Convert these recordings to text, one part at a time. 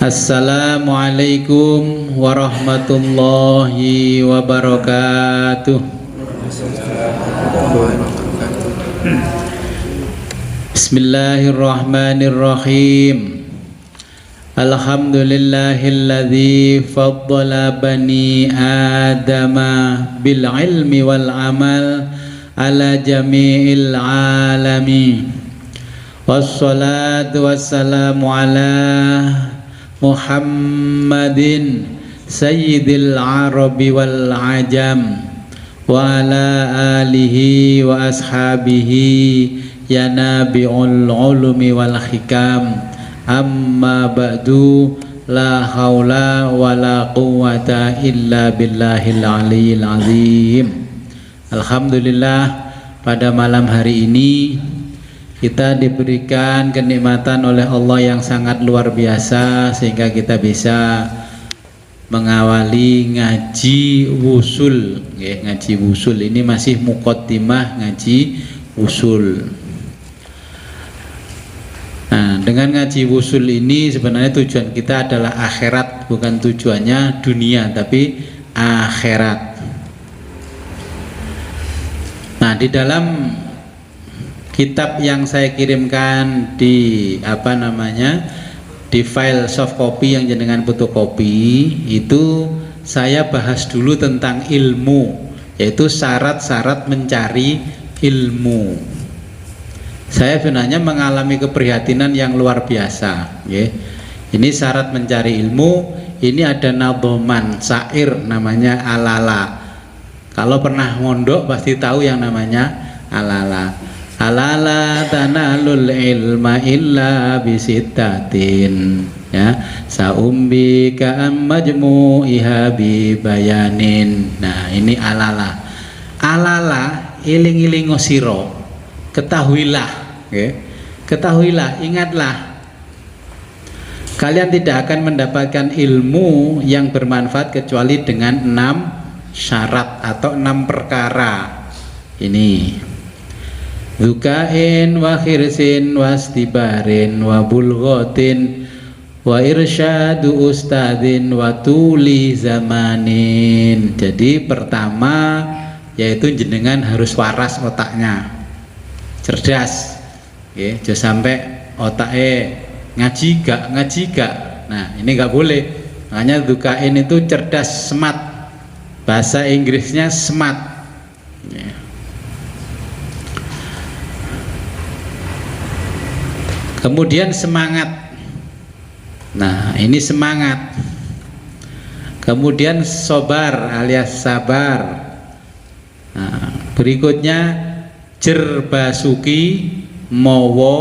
Assalamualaikum warahmatullahi wabarakatuh. Bismillahirrahmanirrahim. Alhamdulillahilladzi faddala bani adama bil ilmi wal amal ala jami'il alamin. Wassalatu wassalamu ala Muhammadin sayyidil arabi wal ajam wa ala alihi wa ashabihi ya nabi'ul ulumi wal hikam. Amma ba'du, la haula wa la quwwata illa billahil aliyil azim. Alhamdulillah, pada malam hari ini kita diberikan kenikmatan oleh Allah yang sangat luar biasa sehingga kita bisa mengawali ngaji wusul. Ngaji wusul ini masih muqaddimah ngaji wusul. Nah, dengan ngaji wusul ini sebenarnya tujuan kita adalah akhirat, bukan tujuannya dunia tapi akhirat. Nah, di dalam kitab yang saya kirimkan di di file soft copy yang jenengan fotokopi itu, saya bahas dulu tentang ilmu, yaitu syarat-syarat mencari ilmu. Saya sebenarnya mengalami keprihatinan yang luar biasa. Ini syarat mencari ilmu, ini ada nadhoman syair namanya alala. Kalau pernah mondok pasti tahu yang namanya alala. Alala tanalul ilma illa bisittatin, ya saumbi ka'am majmu'iha bi bayanin. Nah, ini alala. Alala iling-ilingo siro, ketahuilah, ketahuilah, ingatlah, kalian tidak akan mendapatkan ilmu yang bermanfaat kecuali dengan 6 syarat atau 6 perkara ini. Zukain wa khirsin wa stibarin wa bulghatin wa irsyadu ustadin wa tuli zamanin. Jadi pertama yaitu jenengan harus waras otaknya, cerdas, jangan sampai otaknya ngaji gak. Nah, ini gak boleh. Makanya zukain itu cerdas, smart, bahasa Inggrisnya smart. Kemudian semangat. Nah, ini semangat. Kemudian sobar alias sabar. Nah, berikutnya jerbasuki mowo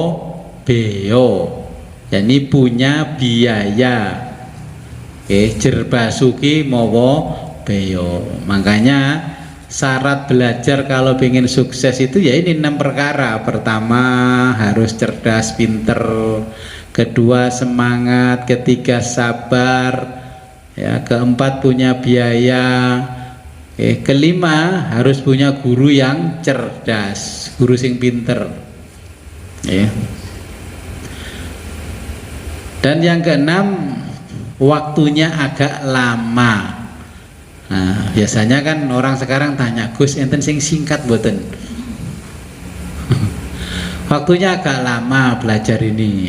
beyo, yani punya biaya. Jerbasuki mowo beyo. Makanya syarat belajar kalau ingin sukses itu ya ini 6 perkara. Pertama harus cerdas, pinter. Kedua semangat. Ketiga sabar. Ya, keempat punya biaya. Kelima harus punya guru yang cerdas, guru sing pinter. Dan yang keenam waktunya agak lama. Nah, biasanya kan orang sekarang tanya, Gus, enten sing singkat mboten? Waktunya agak lama belajar ini.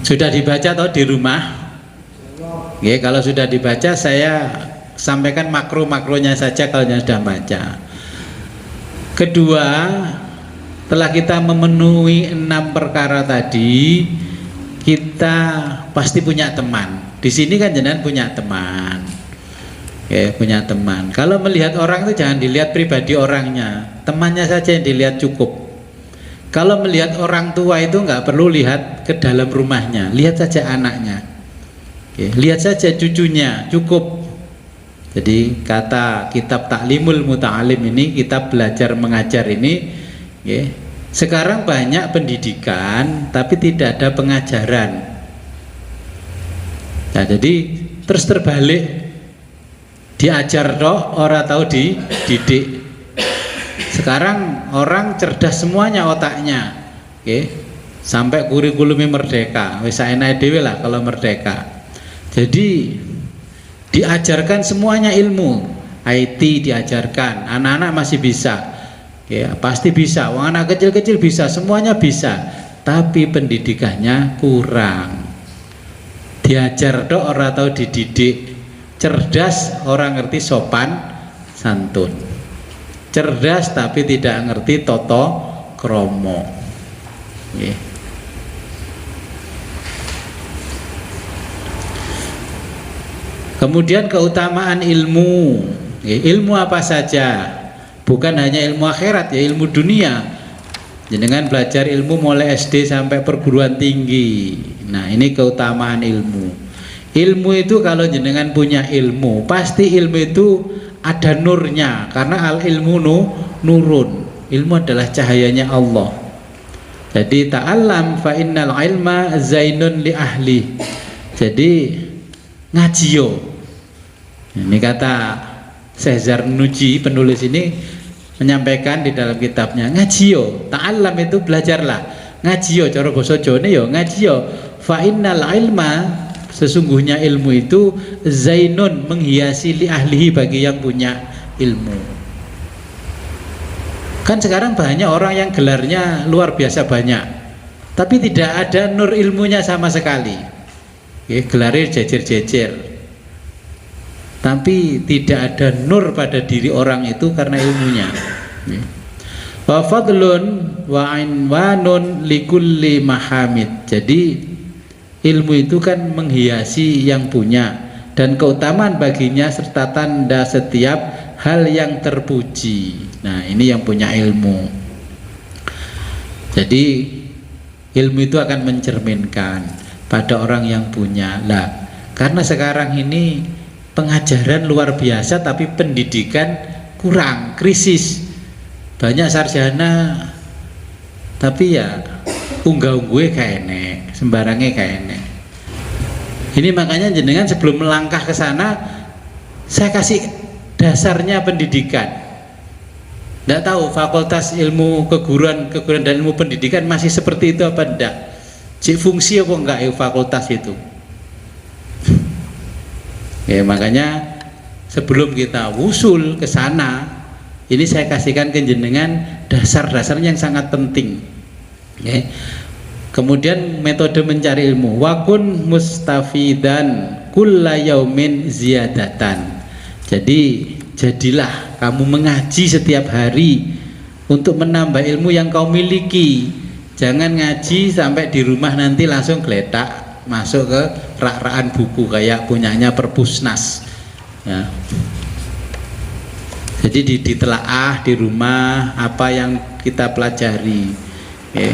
Sudah dibaca atau di rumah? Kalau sudah dibaca saya sampaikan makro-makronya saja kalau sudah baca. Kedua, setelah kita memenuhi 6 perkara tadi, kita pasti punya teman. Di sini kan jenengan punya teman, punya teman. Kalau melihat orang itu jangan dilihat pribadi orangnya, temannya saja yang dilihat cukup. Kalau melihat orang tua itu nggak perlu lihat ke dalam rumahnya, lihat saja anaknya, lihat saja cucunya, cukup. Jadi kata kitab Ta'limul Muta'alim ini, kitab belajar mengajar ini, sekarang banyak pendidikan tapi tidak ada pengajaran. Nah, jadi terus terbalik, diajar toh orang tahu dididik. Sekarang orang cerdas semuanya otaknya, sampai kurikulumnya merdeka, wis enak dhewe lah kalau merdeka. Jadi diajarkan semuanya ilmu, IT diajarkan, anak-anak masih bisa, ya pasti bisa, wong anak kecil-kecil bisa, semuanya bisa, tapi pendidikannya kurang. Diajar dok ora tau dididik, cerdas orang ngerti sopan santun, cerdas tapi tidak ngerti toto kromo. Kemudian keutamaan ilmu, ilmu apa saja, bukan hanya ilmu akhirat ya, ilmu dunia. Jenengan belajar ilmu mulai SD sampai perguruan tinggi. Nah ini keutamaan ilmu. Ilmu itu kalau jenengan punya ilmu, pasti ilmu itu ada nurnya, karena al ilmu nurun. Ilmu adalah cahayanya Allah. Jadi ta'allam fa innal ilma zainun li ahli. Jadi ngajio. Ini kata Syekh Nuji, penulis ini menyampaikan di dalam kitabnya, ngajio, ta'allam itu belajarlah, ngajio cara basa Jawane ya ngajio, fa innal ilma, sesungguhnya ilmu itu zainun, menghiasi li ahlihi, bagi yang punya ilmu. Kan sekarang banyak orang yang gelarnya luar biasa banyak, tapi tidak ada nur ilmunya sama sekali. Gelarnya jejer-jejer, tapi tidak ada nur pada diri orang itu karena ilmunya. Wa fadlun wa ainwanun likulli mahamid. Jadi ilmu itu kan menghiasi yang punya, dan keutamaan baginya serta tanda setiap hal yang terpuji. Nah ini yang punya ilmu. Jadi ilmu itu akan mencerminkan pada orang yang punya lah. Karena sekarang ini pengajaran luar biasa, tapi pendidikan kurang, krisis. Banyak sarjana tapi ya unggah-ungguhe kaenek, sembarangnya kaenek. Ini makanya jenengan sebelum melangkah ke sana, saya kasih dasarnya pendidikan. Tidak tahu fakultas ilmu keguruan dan ilmu pendidikan masih seperti itu apa enggak? Cik fungsi apa enggak ya fakultas itu? Ya makanya sebelum kita wusul ke sana, ini saya kasihkan ke jenengan dasar-dasarnya yang sangat penting. Ya. Kemudian metode mencari ilmu, wakun mustafidan kulla yaumin ziyadatan. Jadi jadilah kamu mengaji setiap hari untuk menambah ilmu yang kau miliki. Jangan ngaji sampai di rumah nanti langsung geletak masuk ke rak-rakan buku kayak punyanya Perpusnas ya. Jadi ditelaah di rumah apa yang kita pelajari ya.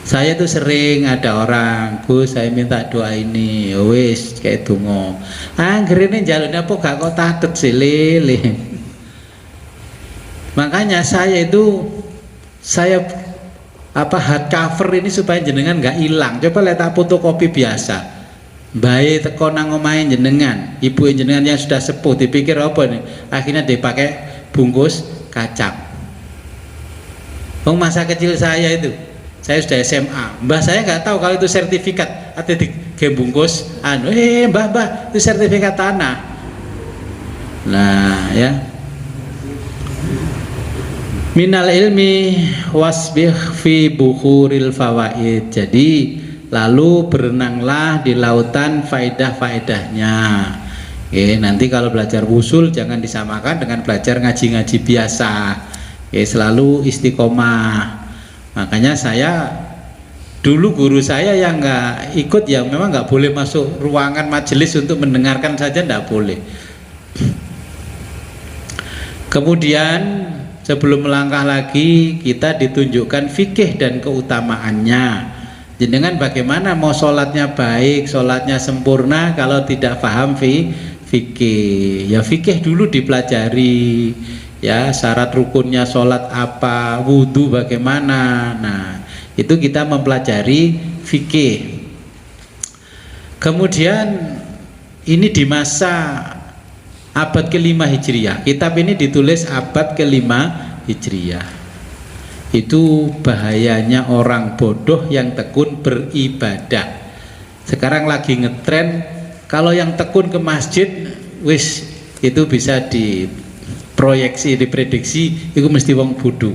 Saya tuh sering ada orang, Gus saya minta doa ini, wis kayak donga. Anggere jalune apa gak kok tatet sih lele. Makanya saya hard cover ini supaya jenengan nggak hilang. Coba lihat fotokopi biasa. Bayi teko nang omahe jenengan, ibu jenengan yang sudah sepuh dipikir apa nih? Akhirnya dipakai bungkus kacang. Masa kecil saya itu, saya sudah SMA. Mbah saya nggak tahu kalau itu sertifikat atau dibungkus mbah itu sertifikat tanah. Nah ya. Minal ilmi wasbih fi bukhuril fawaid. Jadi lalu berenanglah di lautan faedah-faedahnya. Nanti kalau belajar wusul jangan disamakan dengan belajar ngaji-ngaji biasa. Selalu istiqomah. Makanya saya dulu guru saya yang nggak ikut, yang memang nggak boleh masuk ruangan majelis untuk mendengarkan saja, nggak boleh. Kemudian sebelum melangkah lagi, kita ditunjukkan fikih dan keutamaannya. Jenengan bagaimana mau sholatnya baik, sholatnya sempurna kalau tidak paham fikih? Ya fikih dulu dipelajari. Ya syarat rukunnya sholat apa, wudhu bagaimana. Nah itu kita mempelajari fikih. Kemudian ini di masa abad ke-5 Hijriah. Kitab ini ditulis abad ke-5 Hijriah. Itu bahayanya orang bodoh yang tekun beribadah. Sekarang lagi ngetren, kalau yang tekun ke masjid, wis itu bisa diproyeksi, diprediksi, itu mesti wong bodoh.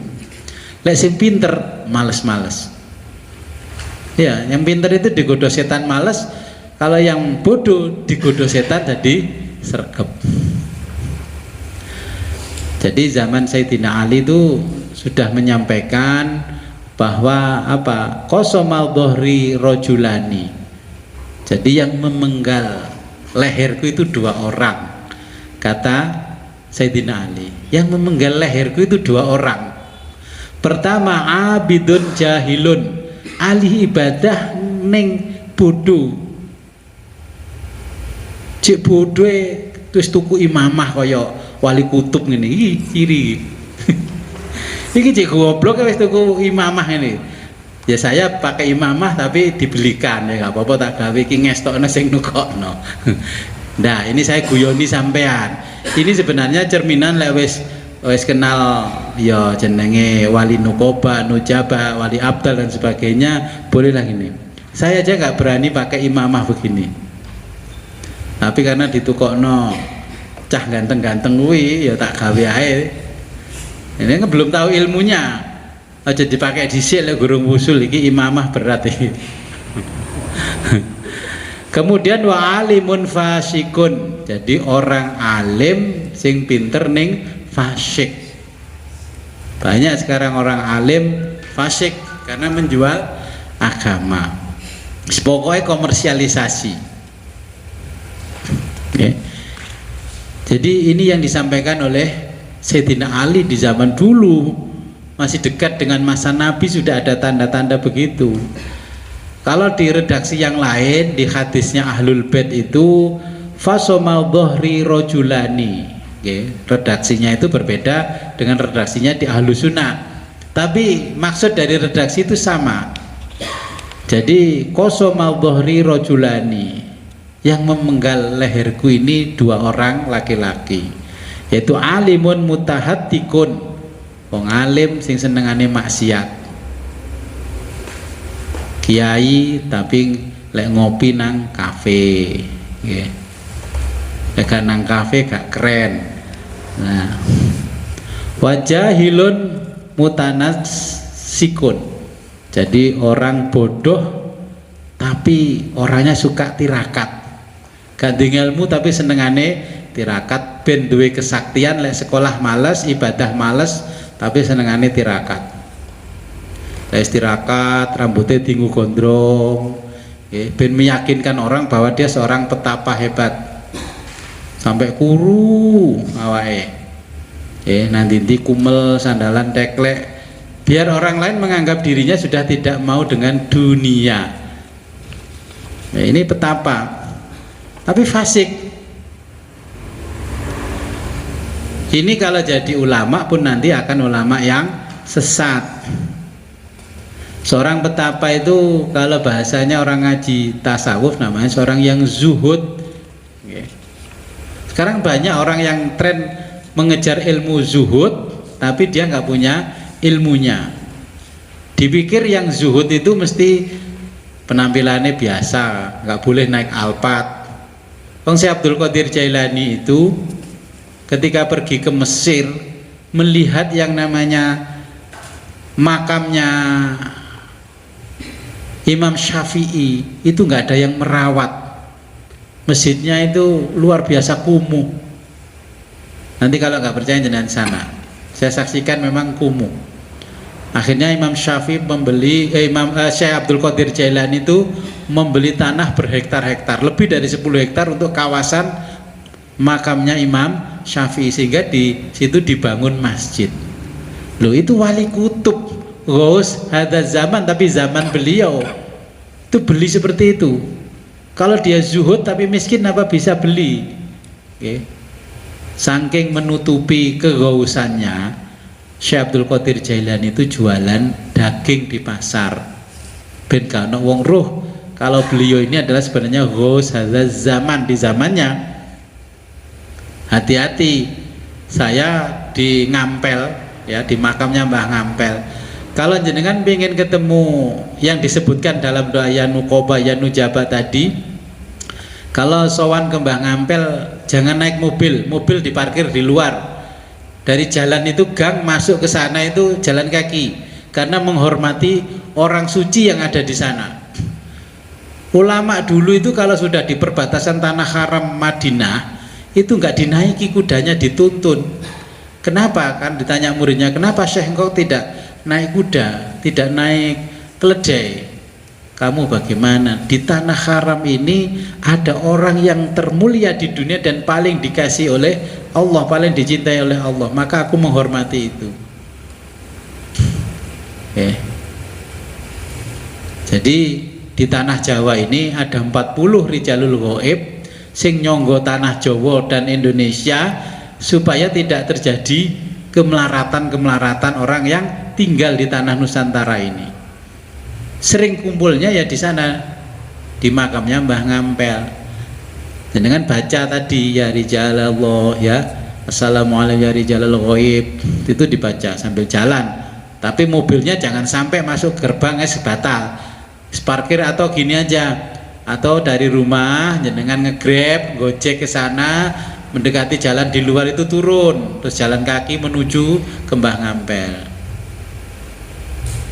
Lek sing pinter, males-males. Ya, yang pinter itu digoda setan males, kalau yang bodoh digoda setan jadi sergap. Jadi zaman Sayyidina Ali itu sudah menyampaikan bahwa apa? Qosomal dhuhri rojulani. Jadi yang memenggal leherku itu 2 orang, kata Sayyidina Ali. Yang memenggal leherku itu 2 orang. Pertama, abidun jahilun, ahli ibadah ning bodoh. Cik bodoh terus tuku imamah kaya wali kutub ngene iki ciri. Iki cik goblok wis tuku imamah ini. Ya saya pakai imamah tapi dibelikan, ya nggak apa-apa, tak gawe iki ngestokno sing nukokno. Nah, ini saya guyoni sampean. Ini sebenarnya cerminan lek wis kenal ya jenenge wali nukoba, nujaba, wali abdal dan sebagainya, bolehlah ini. Saya aja nggak berani pakai imamah begini. Tapi karena ditukokno cah ganteng-ganteng kuwi ya tak gawe ae. Ini kan belum tahu ilmunya, aja dipakai dhisik lek gurung wusul, iki imamah berat iki. Kemudian wa alimun fasikun, jadi orang alim sing pinter ning fasik. Banyak sekarang orang alim fasik karena menjual agama. Pokoknya komersialisasi. Okay. Jadi ini yang disampaikan oleh Sayyidina Ali di zaman dulu, masih dekat dengan masa Nabi, sudah ada tanda-tanda begitu. Kalau di redaksi yang lain, di hadisnya Ahlul Bait itu fasomal dhuhri rojulani, okay. Redaksinya itu berbeda dengan redaksinya di Ahlus Sunnah, tapi maksud dari redaksi itu sama. Jadi qosomal dhuhri rojulani, yang memenggal leherku ini 2 orang laki-laki, yaitu alimun mutahattikun, wong alim sing senengane maksiat, kiai tapi lek ngopi nang kafe, nggih. Lek nang kafe gak keren. Nah, wajahilun mutanassikun, jadi orang bodoh tapi orangnya suka tirakat, gandeng ilmu tapi senengane tirakat, ben duwe kesaktian, lek sekolah males, ibadah males, tapi senengane tirakat. Lek tirakat, rambutnya tinggu gondrong, ben meyakinkan orang bahwa dia seorang petapa hebat, sampai kuru awake, nanti kumel, sandalan teklek, biar orang lain menganggap dirinya sudah tidak mau dengan dunia. Ini petapa, tapi fasik. Ini kalau jadi ulama pun nanti akan ulama yang sesat. Seorang petapa itu kalau bahasanya orang ngaji tasawuf namanya seorang yang zuhud. Sekarang banyak orang yang tren mengejar ilmu zuhud tapi dia nggak punya ilmunya. Dipikir yang zuhud itu mesti penampilannya biasa, nggak boleh naik Alphard. Syekh Abdul Qadir Jailani itu ketika pergi ke Mesir melihat yang namanya makamnya Imam Syafi'i, itu nggak ada yang merawat. Masjidnya itu luar biasa kumuh. Nanti kalau nggak percaya jangan sana, saya saksikan memang kumuh. Akhirnya Imam Syafi'i membeli, Syekh Abdul Qadir Jailani itu membeli tanah berhektar-hektar, lebih dari 10 hektar untuk kawasan makamnya Imam Syafi'i, sehingga di situ dibangun masjid. Loh, itu wali kutub Ghaus hadza zaman, tapi zaman beliau itu beli seperti itu. Kalau dia zuhud tapi miskin, apa bisa beli? Okay. Saking menutupi keghausannya, Syekh Abdul Qadir Jailani itu jualan daging di pasar. Ben kana wong roh kalau beliau ini adalah sebenarnya Ghaus hadza zaman, di zamannya. Hati-hati, saya di Ngampel, ya, di makamnya Mbah Ngampel. Kalau jenengan pengen ketemu yang disebutkan dalam doa ya nuqoba ya nujaba tadi, kalau sowan ke Mbah Ngampel jangan naik mobil, mobil diparkir di luar. Dari jalan itu gang masuk ke sana itu jalan kaki, karena menghormati orang suci yang ada di sana. Ulama dulu itu kalau sudah di perbatasan tanah haram Madinah itu nggak dinaiki kudanya, dituntun. Kenapa? Kan ditanya muridnya, kenapa Syekh engkau tidak naik kuda, tidak naik keledai? Kamu bagaimana? Di tanah haram ini ada orang yang termulia di dunia dan paling dikasih oleh Allah, paling dicintai oleh Allah, maka aku menghormati itu. Jadi di tanah Jawa ini ada 40 rijalul ghaib sing nyonggo tanah Jawa dan Indonesia supaya tidak terjadi kemelaratan orang yang tinggal di tanah Nusantara ini. Sering kumpulnya ya di sana, di makamnya Mbah Ngampel. Dengan baca tadi ya rijalallah ya, assalamualaikum ya rijalul ghaib, itu dibaca sambil jalan. Tapi mobilnya jangan sampai masuk gerbang batal, parkir atau gini aja, atau dari rumah jenengan nge-grab gojek ke sana, mendekati jalan di luar itu turun, terus jalan kaki menuju ke Mbah Ngampel.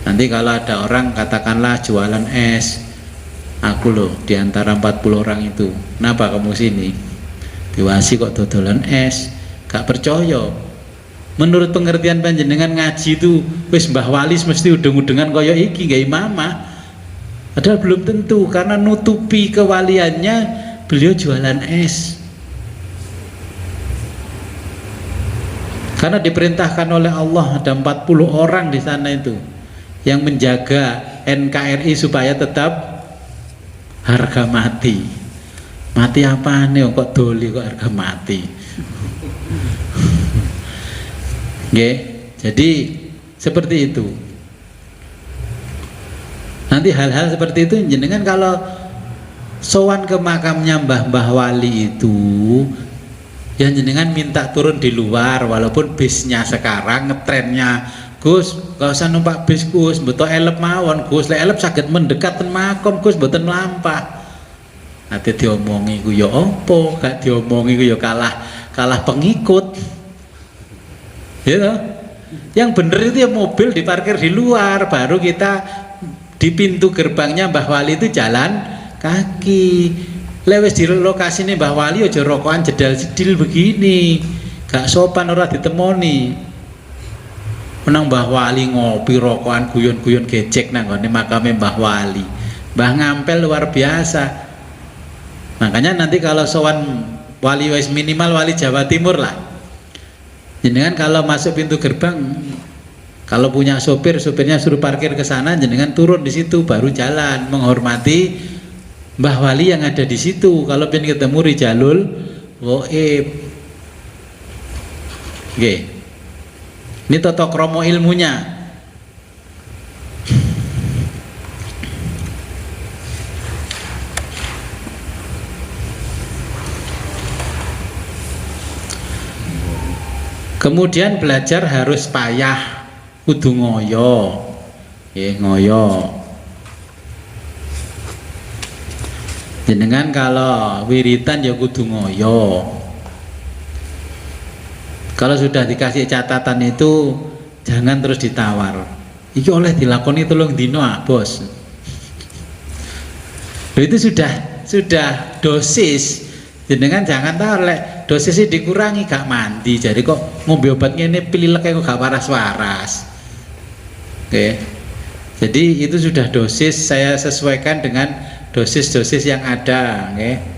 Nanti kalau ada orang katakanlah jualan es, aku loh diantara 40 orang itu, kenapa kamu sini? Diwasi kok dodolan es, gak percaya. Menurut pengertian panjenengan ngaji itu wis Mbah Wali mesti udeng-udengan kaya iki gak imamah. Padahal belum tentu, karena nutupi kewaliannya beliau jualan es. Karena diperintahkan oleh Allah ada 40 orang di sana itu yang menjaga NKRI supaya tetap harga mati. Mati apa nih kok doli kok harga mati. Jadi seperti itu. Nanti hal-hal seperti itu jenengan kalau sowan ke makamnya Mbah Wali itu yang jenengan minta turun di luar, walaupun bisnya sekarang ngetrennya Gus, gak usah numpak bis Gus, betul elep mawon Gus, lek elep saged mendekat ten makom Gus, mboten mlampah. Nanti diomongi ku ya opo, gak diomongi ku ya kalah pengikut. Ya toh? Yang bener itu ya mobil diparkir di luar, baru kita di pintu gerbangnya Mbah Wali itu jalan kaki. Lewes di lokasi ini Mbah Wali aja rokokan jedal-jedil begini, gak sopan, ora ditemoni. Menang Mbah Wali ngopi rokokan guyon-guyon gecek nang ngene makame Mbah Wali. Mbah Ngampel luar biasa. Makanya nanti kalau sowan wali wis minimal wali Jawa Timur lah. Jenengan kalau masuk pintu gerbang, kalau punya sopir, sopirnya suruh parkir ke sana, jenengan turun di situ baru jalan menghormati Mbah Wali yang ada di situ. Kalau pengen ketemu rijalul ghaib. Nggih. Ini tata krama ilmunya. Kemudian belajar harus payah, kudu ngoyo. Ngoyo. Jenengan kalau wiritan ya kudu ngoyo. Kalau sudah dikasih catatan itu jangan terus ditawar. Iki oleh dilakoni tolong dino bos. Itu sudah dosis. Jenengan jangan tahu lek dosisnya dikurangi gak mandi. Jadi kok ngombe obat ngene pililek kok gak waras-waras. Oke. Jadi itu sudah dosis, saya sesuaikan dengan dosis-dosis yang ada, oke.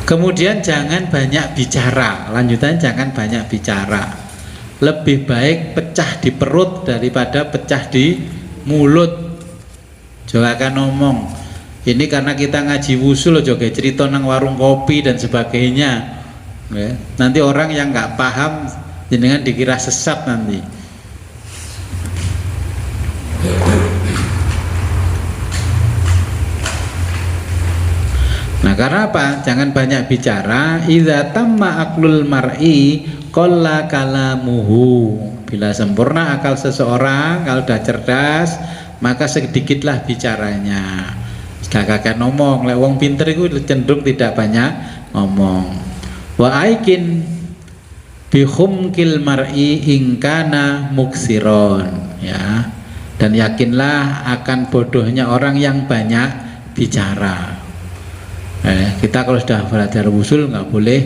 Kemudian jangan banyak bicara, lanjutan jangan banyak bicara. Lebih baik pecah di perut daripada pecah di mulut. Jangan akan ngomong. Ini karena kita ngaji wusul, juga cerita nang warung kopi dan sebagainya. Ya. Nanti orang yang nggak paham, jenengan dikira sesat nanti. Nah, karena apa? Jangan banyak bicara. Idza tamma aqlul mar'i qalla kalamuhu. Bila sempurna akal seseorang, kalau sudah cerdas, maka sedikitlah bicaranya. Gak kakek ngomong. Lek wong pinter itu cenderung tidak banyak ngomong. Wa aikin bihumkil mar'i ingkana muksiron, ya. Dan yakinlah akan bodohnya orang yang banyak bicara. Kita kalau sudah belajar usul nggak boleh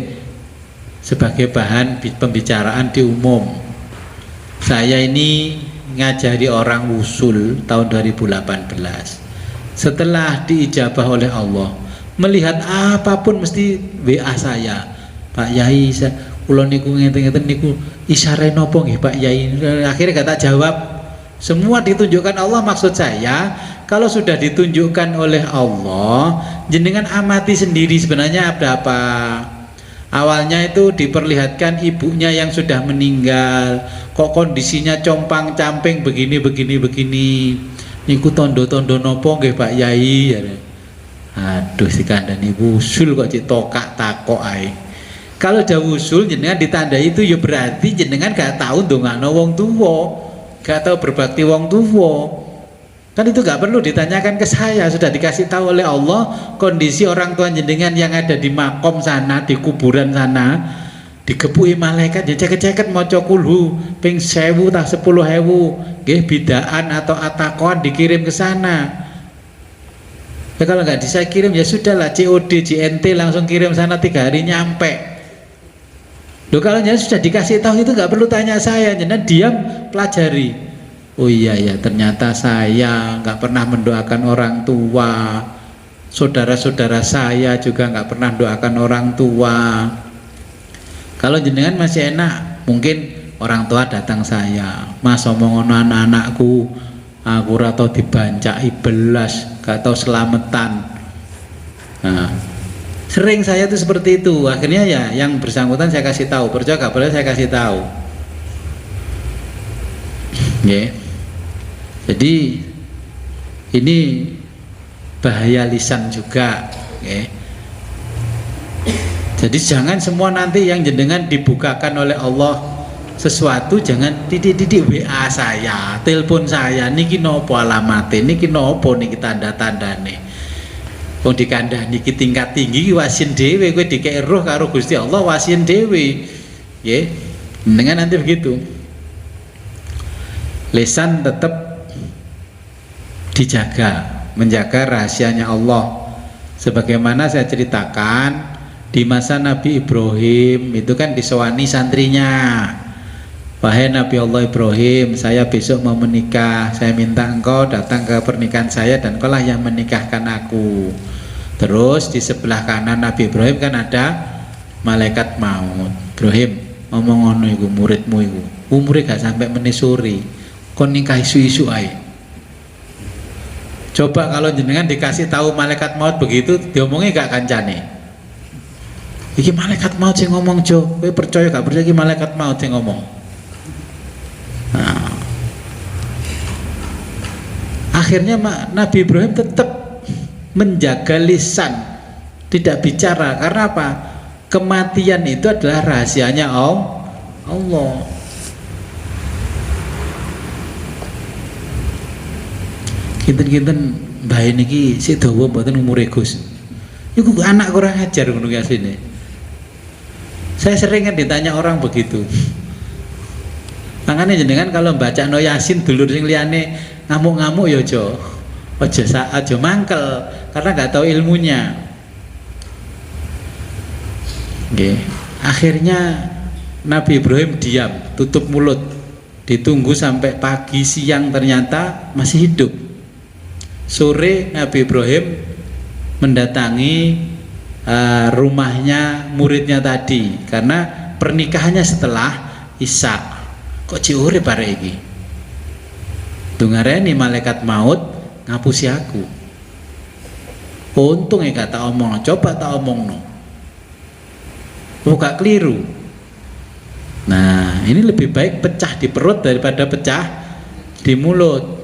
sebagai bahan pembicaraan di umum. Saya ini ngajari orang usul tahun 2018. Setelah diijabah oleh Allah, melihat apapun mesti WA saya, Pak Yai, kula niku ngeten-ngeten niku isyarat nopo nggih Pak Yai. Akhirnya kata jawab, semua ditunjukkan Allah. Maksud saya, kalau sudah ditunjukkan oleh Allah, jenengan amati sendiri sebenarnya ada apa. Awalnya itu diperlihatkan ibunya yang sudah meninggal, kok kondisinya compang-camping begini. Niku tondo-tondo nopo nggih Pak Yai. Aduh, si kandhani usul kok cik tokak takok ae. Kalau udah usul jenengan ditandai itu ya berarti jenengan gak tahu ndongakno wong tuwa, gak tahu berbakti wong tuwa. Kan itu gak perlu ditanyakan ke saya, sudah dikasih tahu oleh Allah kondisi orang tua jenengan yang ada di makom sana, di kuburan sana, digepuki malaikat, ya ceket-ceket maca kulhu ping 1000 tak 10.000 nggih bidaan atau atakoan dikirim ke sana. Ya kalau nggak bisa kirim ya sudahlah, COD JNT langsung kirim sana 3 hari nyampe. Loh, kalau sudah dikasih tahu itu nggak perlu tanya saya, jangan diam pelajari. Oh iya ya, ternyata saya nggak pernah mendoakan orang tua, saudara-saudara saya juga nggak pernah mendoakan orang tua. Kalau jenengan masih enak, mungkin orang tua datang saya, Mas omong anak-anakku, aku ratau dibancai belas, gak tahu selamatan. Nah, sering saya tuh seperti itu. Akhirnya ya yang bersangkutan saya kasih tahu, percaya gak boleh saya kasih tahu. Yeah. Jadi ini bahaya lisan juga. Yeah. Jadi jangan semua nanti yang jenengan dibukakan oleh Allah sesuatu, jangan titik-titik WA saya, telepon saya, niki nopo alamate, niki nopo niki tanda-tandane. Wong dikandhani iki tingkat tinggi wasin dhewe, kowe dikek roh karo Gusti Allah wasin dhewe. Nggih. Dengan nanti begitu. Lisan tetap dijaga, menjaga rahasianya Allah. Sebagaimana saya ceritakan di masa Nabi Ibrahim itu kan disewani santrinya, wahai Nabi Allah Ibrahim, saya besok mau menikah, saya minta engkau datang ke pernikahan saya dan engkau lah yang menikahkan aku. Terus di sebelah kanan Nabi Ibrahim kan ada malaikat maut. Ibrahim ngomong ngono iku muridmu iku, umure gak sampai menisuri, kon nikah isu-isu ae. Coba kalau jenengan dikasih tahu malaikat maut begitu, diomongi gak kancane? Iki malaikat maut sing ngomong, Jo. Kowe percaya gak percaya iki malaikat maut sing ngomong? Nah, akhirnya Nabi Ibrahim tetap menjaga lisan, tidak bicara. Karena apa? Kematian itu adalah rahasianya Allah. Kinten-kinten mbah niki sik dawa mboten umure Gus. Iku anak kurang ajar ngono ki asline. Saya sering kan ditanya orang begitu. Makanya jenengan kalau baca no Yasin dulur sing liyane ngamuk-ngamuk ya aja mangkel karena nggak tahu ilmunya. Nggih. Akhirnya Nabi Ibrahim diam, tutup mulut. Ditunggu sampai pagi siang ternyata masih hidup. Sore Nabi Ibrahim mendatangi rumahnya muridnya tadi karena pernikahannya setelah Isya. Kok ciure bare iki? Dungareni malaikat maut ngapusi aku. Untung gak tak omong, coba tak omongno. Gak keliru. Nah, ini lebih baik pecah di perut daripada pecah di mulut.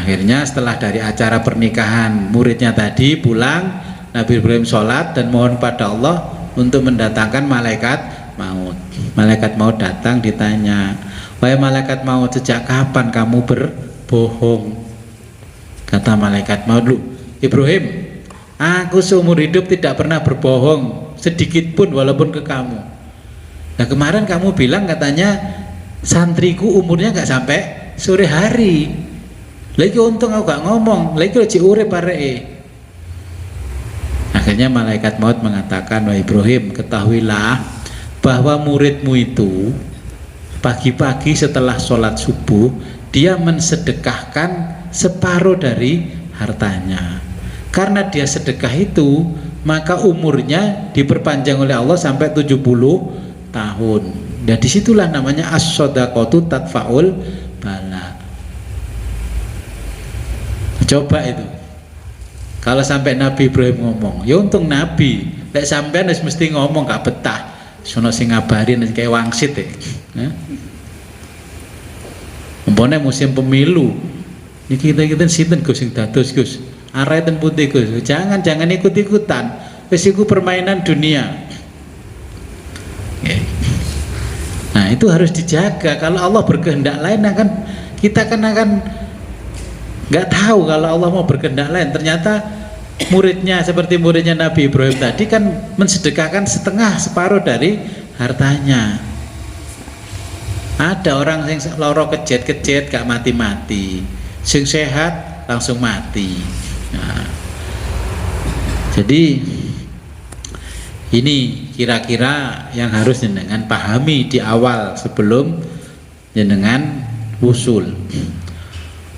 Akhirnya setelah dari acara pernikahan muridnya tadi pulang, Nabi Ibrahim sholat dan mohon pada Allah untuk mendatangkan malaikat maut. Malaikat maut datang, ditanya, wahai malaikat maut, sejak kapan kamu berbohong? Kata malaikat maut, lu Ibrahim, aku seumur hidup tidak pernah berbohong sedikit pun walaupun ke kamu. Nah kemarin kamu bilang katanya santriku umurnya gak sampai sore hari. Lagi untung aku gak ngomong, lagi lagi urip areke. Akhirnya malaikat maut mengatakan, wahai Ibrahim, ketahuilah bahwa muridmu itu pagi-pagi setelah sholat subuh dia mensedekahkan separuh dari hartanya. Karena dia sedekah itu, maka umurnya diperpanjang oleh Allah sampai 70 tahun. Dan disitulah namanya as-shodaqatu tadfa'ul bala. Coba itu. Kalau sampai Nabi Ibrahim ngomong, ya untung Nabi. Lek sampean wis mesti ngomong gak betah. Sono sing ngabarin kayak wangsit ya. Umpamane musim pemilu. Iki kita sinten Gus sing dados Gus? Arahe ten putih Gus. Jangan ikut-ikutan. Wis iku permainan dunia. Okay. Nah, itu harus dijaga. Kalau Allah berkehendak lain kita akan nggak tahu kalau Allah mau berkehendak lain. Ternyata muridnya seperti muridnya Nabi Ibrahim tadi kan mensedekahkan separuh dari hartanya. Ada orang yang loro kejet gak mati-mati, sing sehat langsung mati. Nah, jadi ini kira-kira yang harus jenengan pahami di awal sebelum jenengan usul.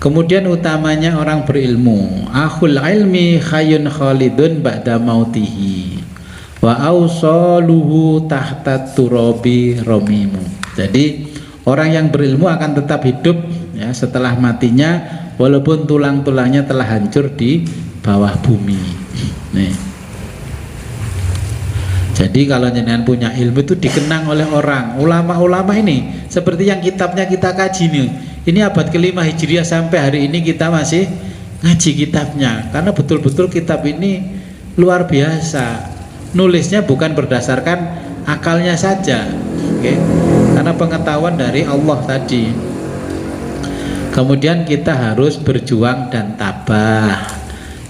Kemudian utamanya orang berilmu, akhul ilmi khayyun khalidun ba'da mautihi wa awsaluhu tahta turabi romimu. Jadi orang yang berilmu akan tetap hidup ya setelah matinya, walaupun tulang-tulangnya telah hancur di bawah bumi. Nih. Jadi kalau jenengan punya ilmu itu dikenang oleh orang. Ulama-ulama ini seperti yang kitabnya kita kaji nih. Ini abad ke-5 Hijriah sampai hari ini kita masih ngaji kitabnya, karena betul-betul kitab ini luar biasa. Nulisnya bukan berdasarkan akalnya saja, okay? Karena pengetahuan dari Allah tadi. Kemudian kita harus berjuang dan tabah,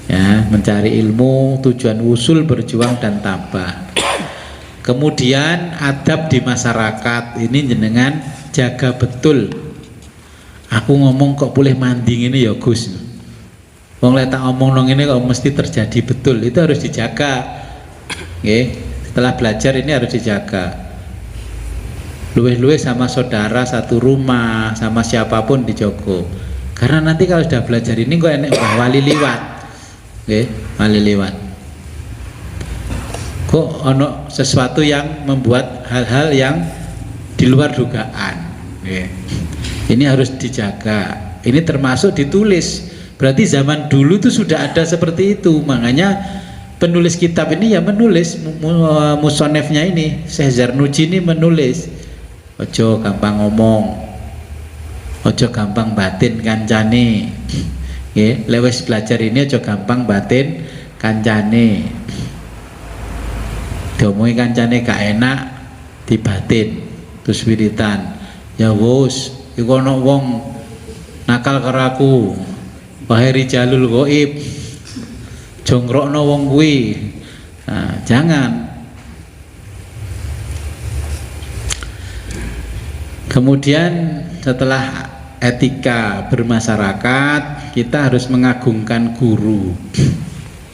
ya, mencari ilmu, tujuan usul berjuang dan tabah. Kemudian adab di masyarakat ini jenengan jaga betul. Aku ngomong kok boleh mandi ini ya Gus. Wong lek tak omong nang ini kok mesti terjadi betul. Itu harus dijaga. Nggih, setelah belajar ini harus dijaga. Luweh-luweh sama saudara satu rumah, sama siapapun dijogo. Karena nanti kalau sudah belajar ini kok enek wali liwat. Nggih, wali liwat. Kok ono sesuatu yang membuat hal-hal yang di luar dugaan. Nggih. Ini harus dijaga. Ini termasuk ditulis. Berarti zaman dulu itu sudah ada seperti itu. Makanya penulis kitab ini ya menulis, musonefnya ini Syekh Zarnuji ini menulis. Ojo gampang ngomong, ojo gampang batin kancane. Nggih, lewes belajar ini ojo gampang batin kancane. Diomongi kancane gak enak dibatin terus wiritan. Ya wus, iku ana wong nakal karo aku. Wahai rijalul ghaib, jongrokno wong kuwi. Nah, jangan. Kemudian setelah etika bermasyarakat, kita harus mengagungkan guru.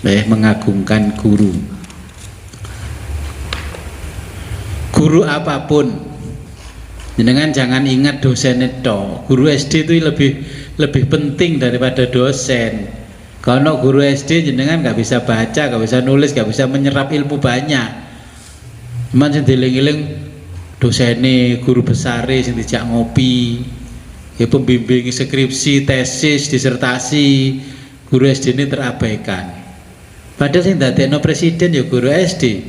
Mengagungkan guru. Guru apapun. Jenengan jangan ingat dosen itu. Guru SD itu lebih penting daripada dosen. Kalau guru SD jenengan nggak bisa baca, nggak bisa nulis, nggak bisa menyerap ilmu banyak. Cuman sing dieling-eling dosene guru besar sing dijak ngopi, ya pembimbing skripsi, tesis, disertasi, guru SD ini terabaikan. Padahal sing dadekno presiden ya guru SD.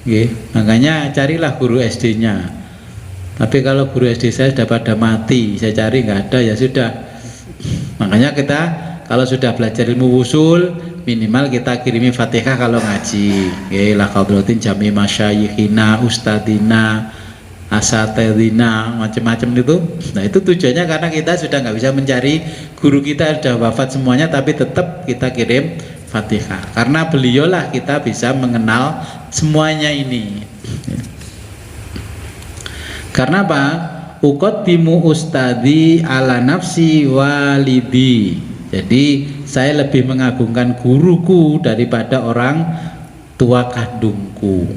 Nggih, makanya carilah guru SD-nya. Tapi kalau guru SD saya sudah pada mati, saya cari nggak ada, ya sudah. Makanya kita kalau sudah belajar ilmu usul, minimal kita kirimi Fatihah kalau ngaji. La qadratin jami masyayikhina, ustadina, asatidina, macam-macam itu. Nah itu tujuannya karena kita sudah nggak bisa mencari guru kita, sudah wafat semuanya, tapi tetap kita kirim Fatihah. Karena beliaulah kita bisa mengenal semuanya ini. Karena apa? Uqaddimu ustadi ala nafsi walidi. Jadi saya lebih mengagungkan guruku daripada orang tua kandungku.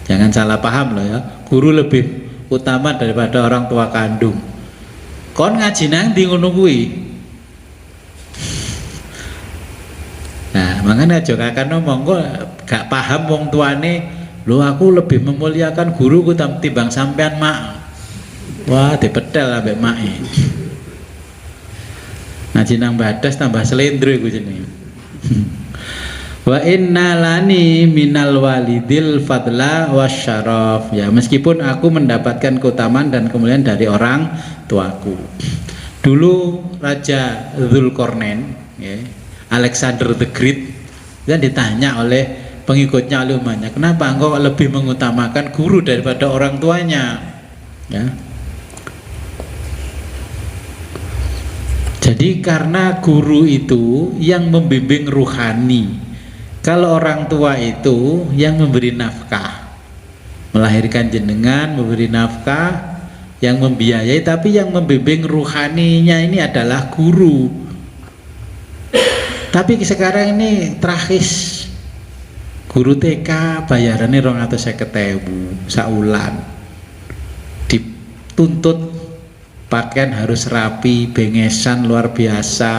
Jangan salah paham loh ya. Guru lebih utama daripada orang tua kandung. Kon ngaji nang ndi ngono kuwi. Nah, makanya aja kakak ngomong kok gak paham wong tuane, lho aku lebih memuliakan guruku timbang sampean mak. Wah, dipedal ambek make. Ngaji nang badas tambah selendro iku jenenge. Wa inna lani minal walidil fadla wasyaraf. Ya, meskipun aku mendapatkan keutamaan dan kemuliaan dari orang tuaku. Dulu Raja Dzulqarnain, ya, Alexander the Great, dan ditanya oleh pengikutnya, oleh umatnya, kenapa engkau lebih mengutamakan guru daripada orang tuanya? Ya. Jadi karena guru itu yang membimbing ruhani, kalau orang tua itu yang memberi nafkah, melahirkan jenengan, memberi nafkah, yang membiayai, tapi yang membimbing ruhaninya ini adalah guru. Tapi sekarang ini tragis, guru TK bayarannya 250.000 saulan, dituntut pakaian harus rapi, bengesan luar biasa,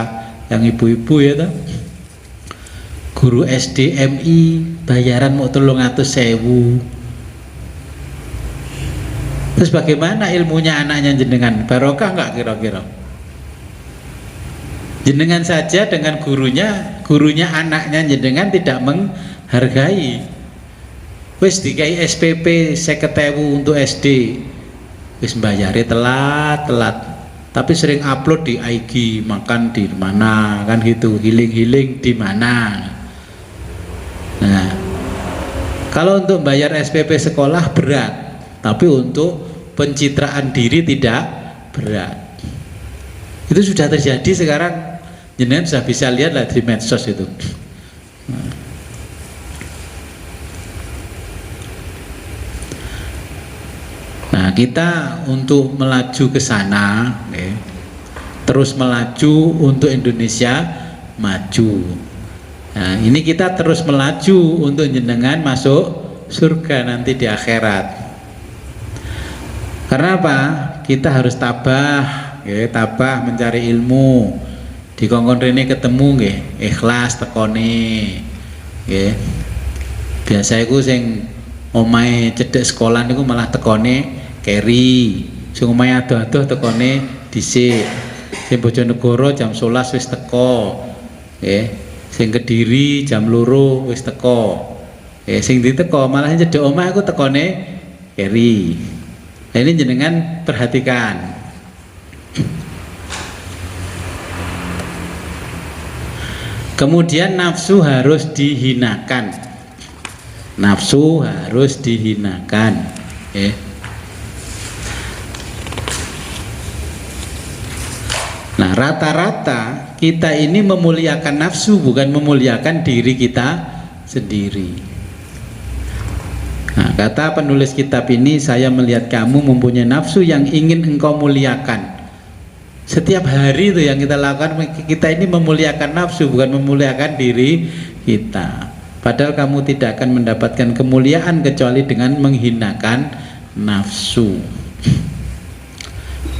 yang ibu-ibu ya toh. Guru SDMI bayaran mau 300.000. Terus bagaimana ilmunya anaknya jenengan? Barokah nggak kira-kira? Jenengan saja dengan gurunya anaknya jenengan tidak menghargai. Wis dikai SPP 50.000 untuk SD. Wis bayare telat, tapi sering upload di IG, makan di mana kan gitu, healing di mana. Nah, kalau untuk bayar SPP sekolah berat, tapi untuk pencitraan diri tidak berat. Itu sudah terjadi sekarang, jenengan sudah bisa lihat lah di medsos itu. Nah, kita untuk melaju ke sana, terus melaju untuk Indonesia maju. Nah, ini kita terus melaju untuk jenengan masuk surga nanti di akhirat. Karena apa? Kita harus tabah, tabah mencari ilmu. Di kongkon rene ketemu ikhlas tekone. Biasa iku sing omahe cedhek sekolah niku malah tekone keri, sing omahe adoh-adoh tekone dhisik. Sing Bojonegoro jam 11 wis teko. Sing Kediri jam 2 wis teko. Sing diteko malah cedhek omah aku tekone keri. Nah, ini jenengan perhatikan. Kemudian nafsu harus dihinakan. Nafsu harus dihinakan. Nah, rata-rata kita ini memuliakan nafsu, bukan memuliakan diri kita sendiri. Nah, kata penulis kitab ini, saya melihat kamu mempunyai nafsu yang ingin engkau muliakan. Setiap hari itu yang kita lakukan, kita ini memuliakan nafsu, bukan memuliakan diri kita. Padahal kamu tidak akan mendapatkan kemuliaan kecuali dengan menghinakan nafsu.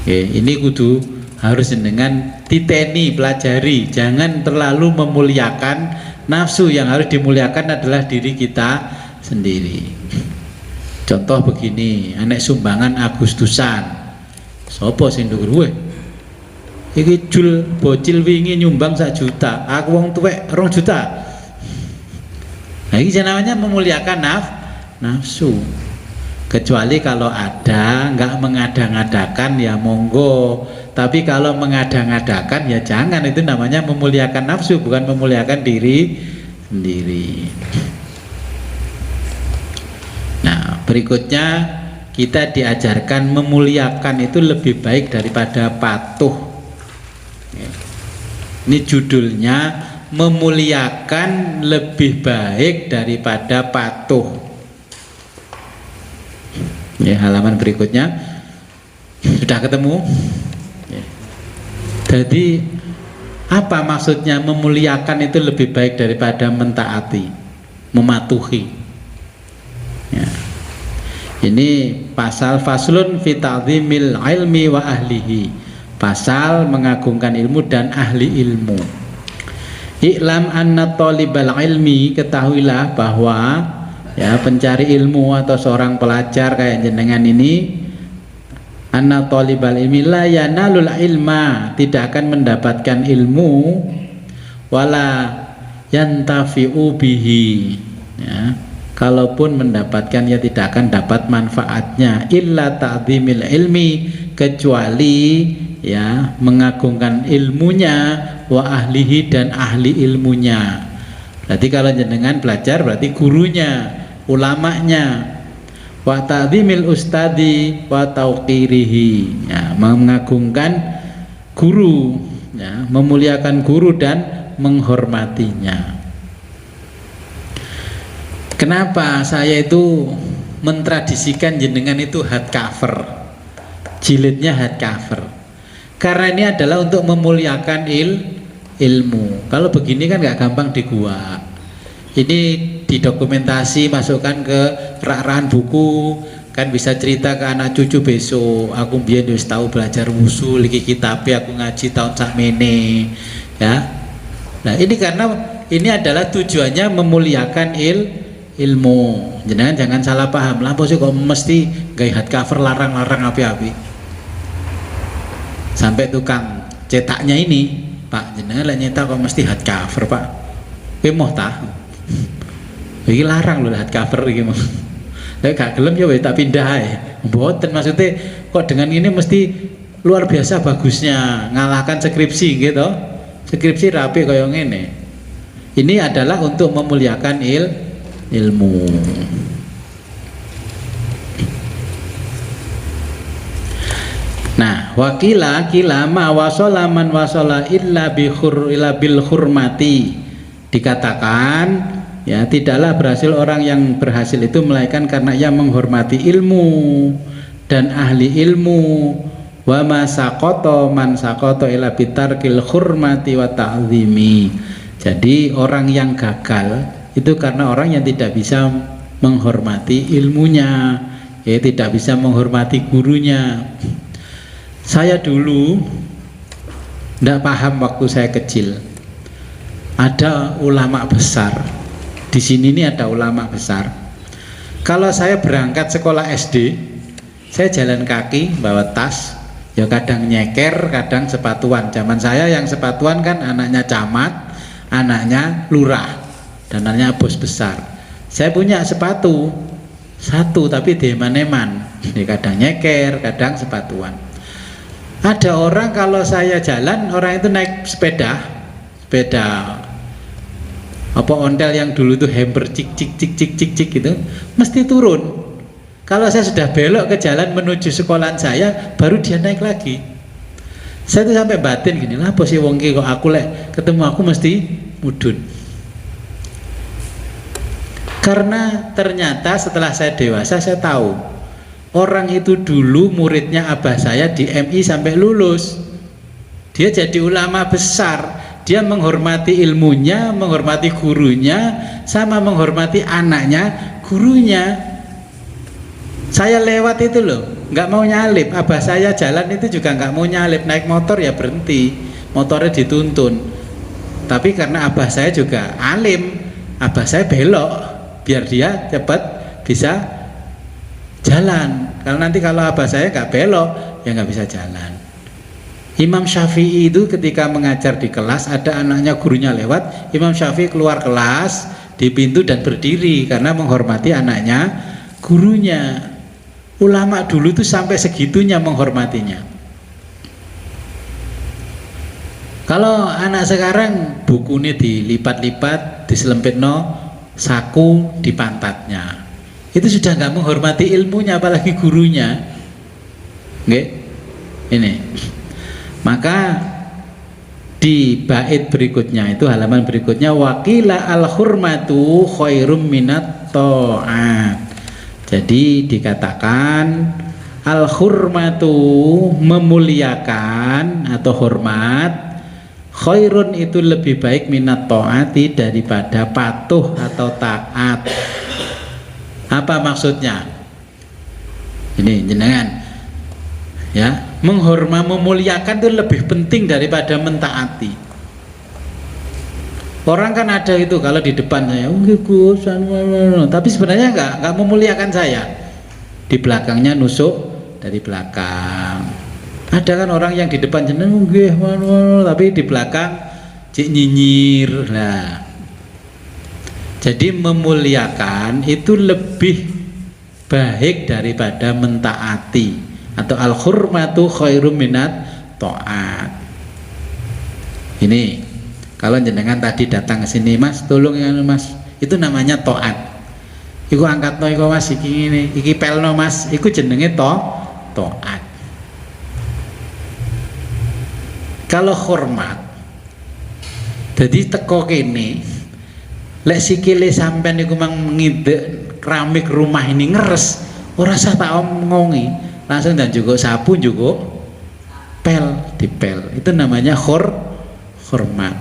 Ini kudu harus dengan titeni, pelajari, jangan terlalu memuliakan nafsu. Yang harus dimuliakan adalah diri kita sendiri. Contoh begini, anek sumbangan Agustusan, sopo sing ndukur kowe? Iki jul bocil wingi nyumbang 1 juta, aku wong tuwek 2 juta. Nah, ini namanya memuliakan nafsu. Kecuali kalau ada, nggak mengada-ngadakan, ya monggo. Tapi kalau mengada-ngadakan ya jangan, itu namanya memuliakan nafsu, bukan memuliakan diri sendiri. Nah, berikutnya kita diajarkan memuliakan itu lebih baik daripada patuh. Ini judulnya, memuliakan lebih baik daripada patuh. Ya, halaman berikutnya sudah ketemu. Ya. Jadi apa maksudnya memuliakan itu lebih baik daripada mentaati, mematuhi? Ya. Ini pasal faslun fi ta'zimil ilmi wa ahlihi, pasal mengagungkan ilmu dan ahli ilmu. I'lam anna talibal ilmi, ketahuilah bahwa ya pencari ilmu atau seorang pelajar kayak jenengan ini, anna talibal ilmi la yanalul ilma, tidak akan mendapatkan ilmu, wala yantafi'u bihi, ya, kalaupun mendapatkan ya tidak akan dapat manfaatnya, illa ta'zimil ilmi, kecuali ya mengagungkan ilmunya, wa ahlihi, dan ahli ilmunya. Berarti kalau jenengan belajar berarti gurunya, ulamanya. Wa ta'zimil ustadi wa tauqirihi, ya, mengagungkan guru, ya, memuliakan guru dan menghormatinya. Kenapa saya itu mentradisikan jenengan itu hardcover, jilidnya hardcover? Karena ini adalah untuk memuliakan ilmu. Kalau begini kan nggak gampang dibuat. Ini didokumentasi, masukkan ke rak-rakan buku, kan bisa cerita ke anak cucu besok. Aku biyen wis tahu belajar wusu, iki kitabe aku ngaji tahun sakmene, ya. Nah, ini karena ini adalah tujuannya memuliakan ilmu. Jangan salah paham. Lah kok mesti gawe hardcover larang-larang api-api. Sampai tukang cetaknya ini, Pak, jenengan lek nyetak kok mesti hardcover, Pak. Kowe moh ta? Iki larang lho hardcover iki mah. Lek gak gelem ya wis tak pindah ae. Mboten, maksudnya kok dengan ini mesti luar biasa bagusnya, ngalahkan skripsi gitu. Skripsi rapi kaya ngene. Ini adalah untuk memuliakan ilmu. Nah, wakila kila ma wasala man wasala illa bil hurmati, dikatakan ya tidaklah berhasil orang yang berhasil itu melainkan karena ia menghormati ilmu dan ahli ilmu. Wa ma saqata man saqata illa bitarkil hurmati wa ta'zimi. Jadi orang yang gagal itu karena orang yang tidak bisa menghormati ilmunya, ya, tidak bisa menghormati gurunya. Saya dulu tidak paham waktu saya kecil. Ada ulama besar. Di sini ini ada ulama besar. Kalau saya berangkat sekolah SD, saya jalan kaki, bawa tas, ya kadang nyeker, kadang sepatuan. Zaman saya yang sepatuan kan anaknya camat, anaknya lurah, dan anaknya bos besar. Saya punya sepatu satu tapi deman-eman, ya, kadang nyeker, kadang sepatuan. Ada orang kalau saya jalan, orang itu naik sepeda apa ontel yang dulu itu hamper cik cik gitu, mesti turun. Kalau saya sudah belok ke jalan menuju sekolahan saya, baru dia naik lagi. Saya tuh sampai batin gini lah, posisi wong ki kok aku lek ketemu aku mesti mudun. Karena ternyata setelah saya dewasa saya tahu orang itu dulu muridnya abah saya di MI sampai lulus. Dia jadi ulama besar. Dia menghormati ilmunya, menghormati gurunya, sama menghormati anaknya, gurunya. Saya lewat itu loh, nggak mau nyalip. Abah saya jalan itu juga nggak mau nyalip, naik motor ya berhenti, motornya dituntun. Tapi karena abah saya juga alim, abah saya belok biar dia cepat bisa jalan. Karena nanti kalau abah saya nggak belok, ya nggak bisa jalan. Imam Syafi'i itu ketika mengajar di kelas, ada anaknya gurunya lewat, Imam Syafi'i keluar kelas di pintu dan berdiri karena menghormati anaknya gurunya. Ulama dulu itu sampai segitunya menghormatinya. Kalau anak sekarang bukunya dilipat-lipat, diselempitno saku di pantatnya, itu sudah nggak menghormati ilmunya, apalagi gurunya. Nggih, ini. Maka di bait berikutnya itu halaman berikutnya, waqila al-hurmatu khairum minat ta'at. Jadi dikatakan al-hurmatu memuliakan atau hormat, khairun itu lebih baik minat ta'ati daripada patuh atau taat. Apa maksudnya? Ini jenengan ya, memuliakan itu lebih penting daripada mentaati. Orang kan ada itu kalau di depan saya, Gus, tapi sebenarnya nggak memuliakan saya. Di belakangnya nusuk dari belakang. Ada kan orang yang di depan jeneng tapi di belakang cik nyinyir. Nah, jadi memuliakan itu lebih baik daripada mentaati, atau al-hurmatu khairum minat ta'at. Ini kalau jenengan tadi datang ke sini, Mas, tolong ya Mas, itu namanya ta'at. Iku angkatno iku Mas, iki ngene, iki pelno Mas, iku jenenge ta'at. Kalau hormat, jadi teko kene, lek sikile sampean iku mang ngidek keramik rumah ini ngeres, ora usah tak omongi, langsung dan juga sapu juga dipel. Itu namanya hormat.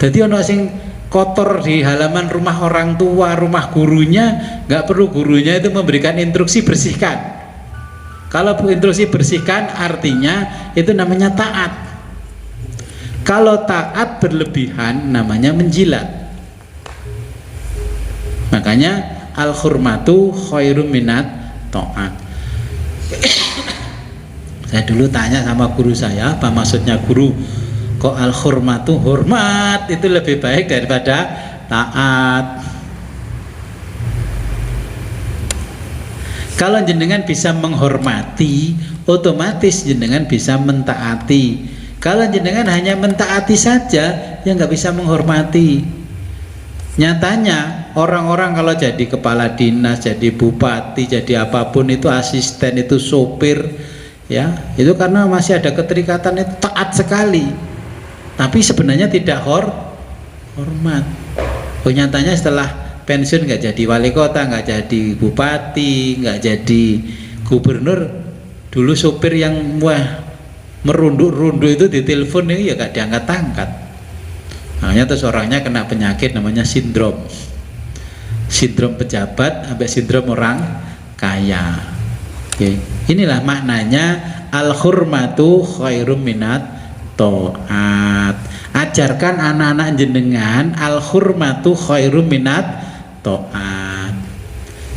Jadi ono sing kotor di halaman rumah orang tua, rumah gurunya, nggak perlu gurunya itu memberikan instruksi bersihkan. Kalau instruksi bersihkan artinya itu namanya taat. Kalau taat berlebihan namanya menjilat. Makanya al-hurmatu khairum minat ta'at. Saya dulu tanya sama guru saya, apa maksudnya guru? Kok al-hurmatu hormat itu lebih baik daripada taat? Kalau jenengan bisa menghormati, otomatis jenengan bisa mentaati. Kalau jenengan hanya mentaati saja, ya nggak bisa menghormati. Nyatanya orang-orang kalau jadi kepala dinas, jadi bupati, jadi apapun itu, asisten itu, sopir, ya itu karena masih ada keterikatan, itu taat sekali. Tapi sebenarnya tidak hormat. Oh, nyatanya setelah pensiun nggak jadi wali kota, nggak jadi bupati, nggak jadi gubernur, dulu sopir yang merunduk-runduk itu ditelepon ini ya nggak diangkat-angkat. Makanya terus orangnya kena penyakit namanya sindrom pejabat sampai sindrom orang kaya. Oke. Inilah maknanya al-hurmatu khairum minat ta'at. Ajarkan anak-anak jenengan al-hurmatu khairum minat ta'at.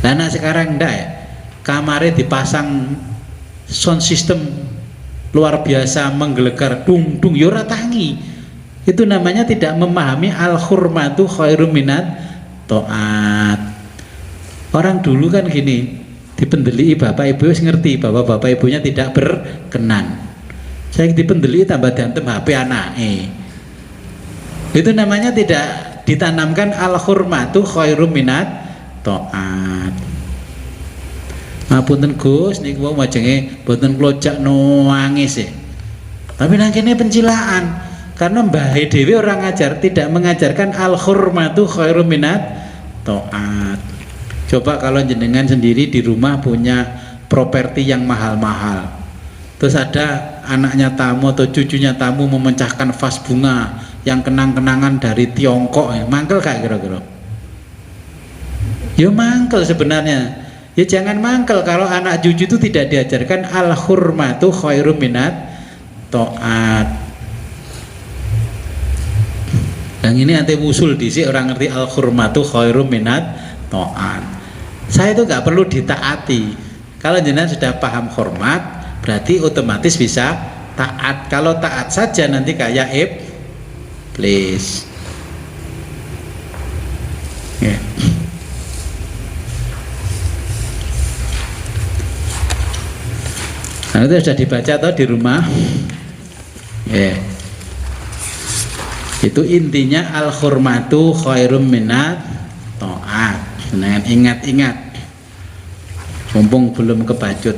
Nah, anak sekarang ndak ya, kamarnya dipasang sound system luar biasa menggelegar dung dung yora tangi. Itu namanya tidak memahami al-hurmatu khairum minat ta'at. Orang dulu kan gini, dipendeli bapak ibu ngerti bahwa bapak ibunya tidak berkenan. Saya dipendeli tambah dantem HP anake. Itu namanya tidak ditanamkan al-hurmatu khairum minat ta'at. Ngapunten Gus niku wong majenge mboten klojak nangis e. Tapi nang kene pencilaan karena mbah dhewe orang ngajar tidak mengajarkan al-hurmatu khairum minat ta'at. Coba kalau jenengan sendiri di rumah punya properti yang mahal-mahal, terus ada anaknya tamu atau cucunya tamu memecahkan vas bunga yang kenang-kenangan dari Tiongkok, ya mangkel kayak kira-kira? Ya mangkel sebenarnya. Ya jangan mangkel kalau anak cucu itu tidak diajarkan al-hurmatu khairum minat ta'at. Yang ini nanti usul disi orang ngerti al-hurmatu khairum minat ta'at. Saya itu nggak perlu ditaati. Kalau jenengan sudah paham hormat, berarti otomatis bisa taat. Kalau taat saja nanti kayak iblis. Yeah. Nah, itu sudah dibaca atau di rumah? Yeah. Itu intinya al hurmatu khairum minat taat. Nah, ingat-ingat mumpung belum kebacut.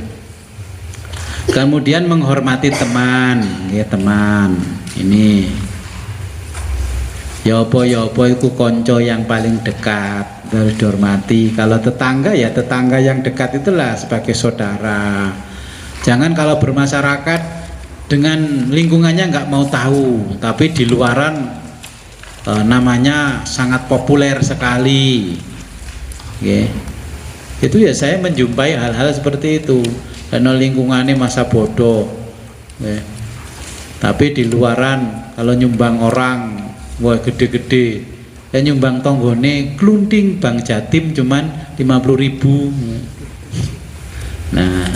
Kemudian menghormati teman, ya teman. Ini ya apa iku konco yang paling dekat harus dihormati. Kalau tetangga ya tetangga yang dekat itulah sebagai saudara. Jangan kalau bermasyarakat dengan lingkungannya nggak mau tahu, tapi di luaran namanya sangat populer sekali. Okay. Itu ya saya menjumpai hal-hal seperti itu. Karena lingkungannya masa bodoh. Okay. Tapi di luaran kalau nyumbang orang, wah gede-gede. Ya nyumbang tonggone klunting Bang Jatim cuman 50.000. Nah,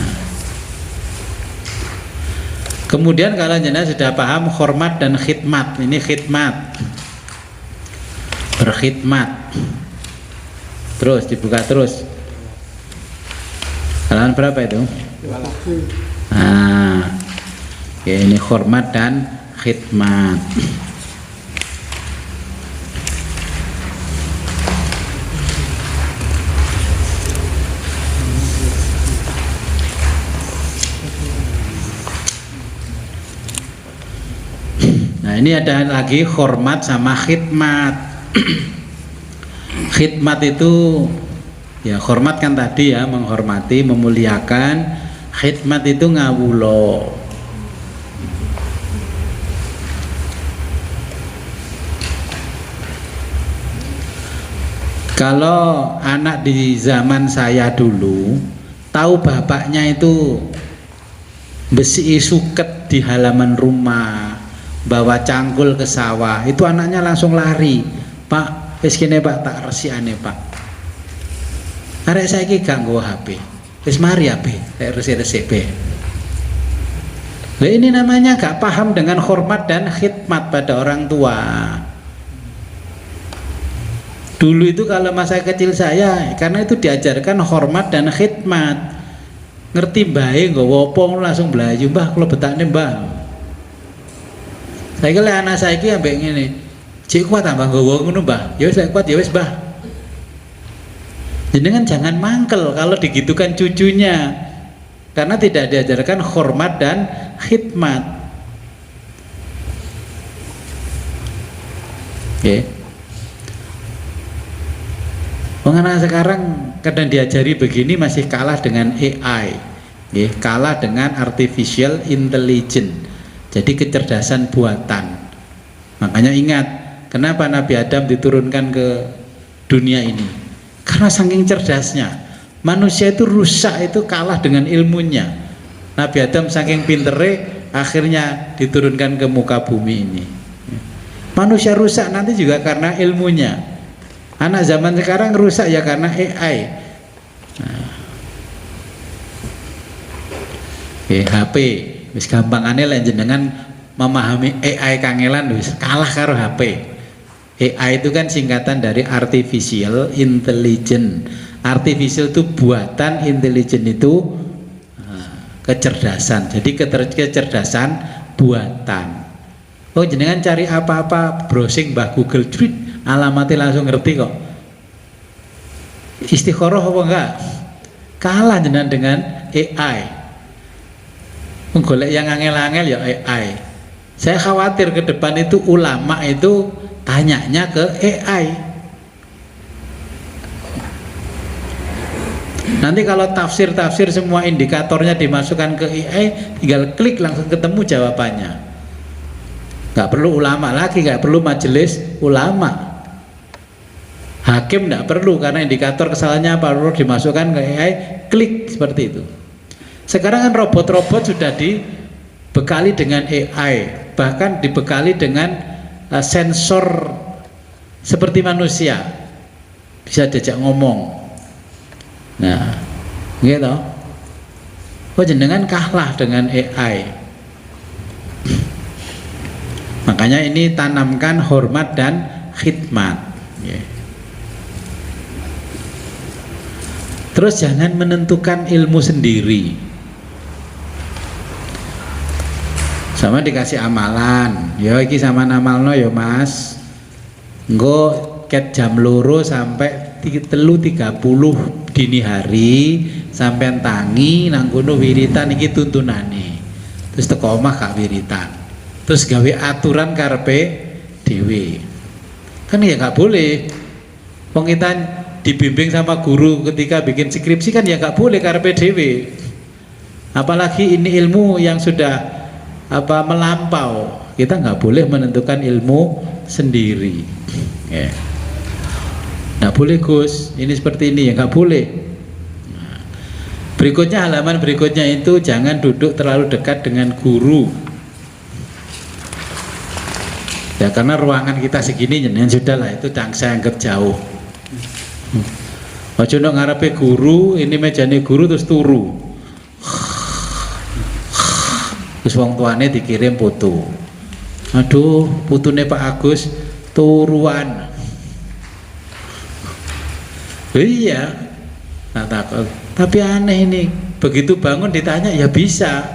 kemudian kalau jenengan sudah paham hormat dan khidmat, ini khidmat, berkhidmat, terus dibuka terus. Halaman berapa itu? Nah, ya ini hormat dan khidmat. Nah, ini ada lagi hormat sama khidmat. Khidmat itu ya hormat kan tadi ya, menghormati, memuliakan. Khidmat itu ngawulo. Kalau anak di zaman saya dulu tahu bapaknya itu besi suket di halaman rumah, bawa cangkul ke sawah, itu anaknya langsung lari. Pak, wis kene Pak, tak resiane Pak. Arek saiki gak nggo HP. Wis mari HP, tak resi-resi be. Lah ini namanya gak paham dengan hormat dan khidmat pada orang tua. Dulu itu kalau masa kecil saya, karena itu diajarkan hormat dan khidmat. Ngerti bae nggawa apa langsung blayu, Mbah kula betakne Mbah. Saiki lek anak saiki ambek ngene. Cek kuat tambah nggawa ngono, Mbah. Ya wis kuat ya wis, Mbah. Jenengan jangan mangkel kalau digitukan cucunya. Karena tidak diajarkan hormat dan khidmat. Oke. Anak sekarang kadang diajari begini masih kalah dengan AI. Oke, kalah dengan artificial intelligence. Jadi kecerdasan buatan. Makanya ingat, kenapa Nabi Adam diturunkan ke dunia ini? Karena saking cerdasnya. Manusia itu rusak itu kalah dengan ilmunya. Nabi Adam saking pintere akhirnya diturunkan ke muka bumi ini. Manusia rusak nanti juga karena ilmunya. Anak zaman sekarang rusak ya karena AI. Nah. HP wis gampangane lek jenengan memahami AI kangelan wis kalah karo HP. AI itu kan singkatan dari artificial intelligence. Artificial itu buatan, intelligent itu kecerdasan. Jadi kecerdasan buatan. Oh jenengan cari apa-apa browsing Mbah Google Tweet, alamatnya langsung ngerti kok. Istikharah apa enggak? Kalah jenengan dengan AI. Menggolek yang angel-angel ya AI. Saya khawatir ke depan itu ulama itu tanyanya ke AI. Nanti kalau tafsir-tafsir semua indikatornya dimasukkan ke AI, tinggal klik langsung ketemu jawabannya. Nggak perlu ulama lagi, nggak perlu majelis ulama. Hakim nggak perlu karena indikator kesalahannya apa, perlu dimasukkan ke AI, klik seperti itu. Sekarang kan robot-robot sudah dibekali dengan AI, bahkan dibekali dengan sensor seperti manusia, bisa diajak ngomong. Nah, gitu. Oh jenengan kalah dengan AI. Makanya ini tanamkan hormat dan khidmat. Terus jangan menentukan ilmu sendiri. sama dikasih amalan, ya iki sama namalno ya Mas, engko ket jam loro sampai 3:30 dini hari sampean tangi nang kono wiritan iki tuntunane, terus teko omah gak wiritan, terus gawe aturan karepe dhewe, kan ya gak boleh. Wong kita dibimbing sama guru ketika bikin skripsi kan ya gak boleh karepe dhewe, apalagi ini ilmu yang sudah melampau, kita nggak boleh menentukan ilmu sendiri ya. Nggak boleh Gus, ini seperti ini ya nggak boleh. Nah, berikutnya halaman berikutnya itu jangan duduk terlalu dekat dengan guru ya, karena ruangan kita segini ya sudah lah, itu saya anggap jauh. Ojo ndok ngarepe guru, ini mejane guru terus turu. Terus wong tuane dikirim foto, aduh putune Pak Agus turuan. Iya, nah, takut. Tapi aneh ini, begitu bangun ditanya ya bisa.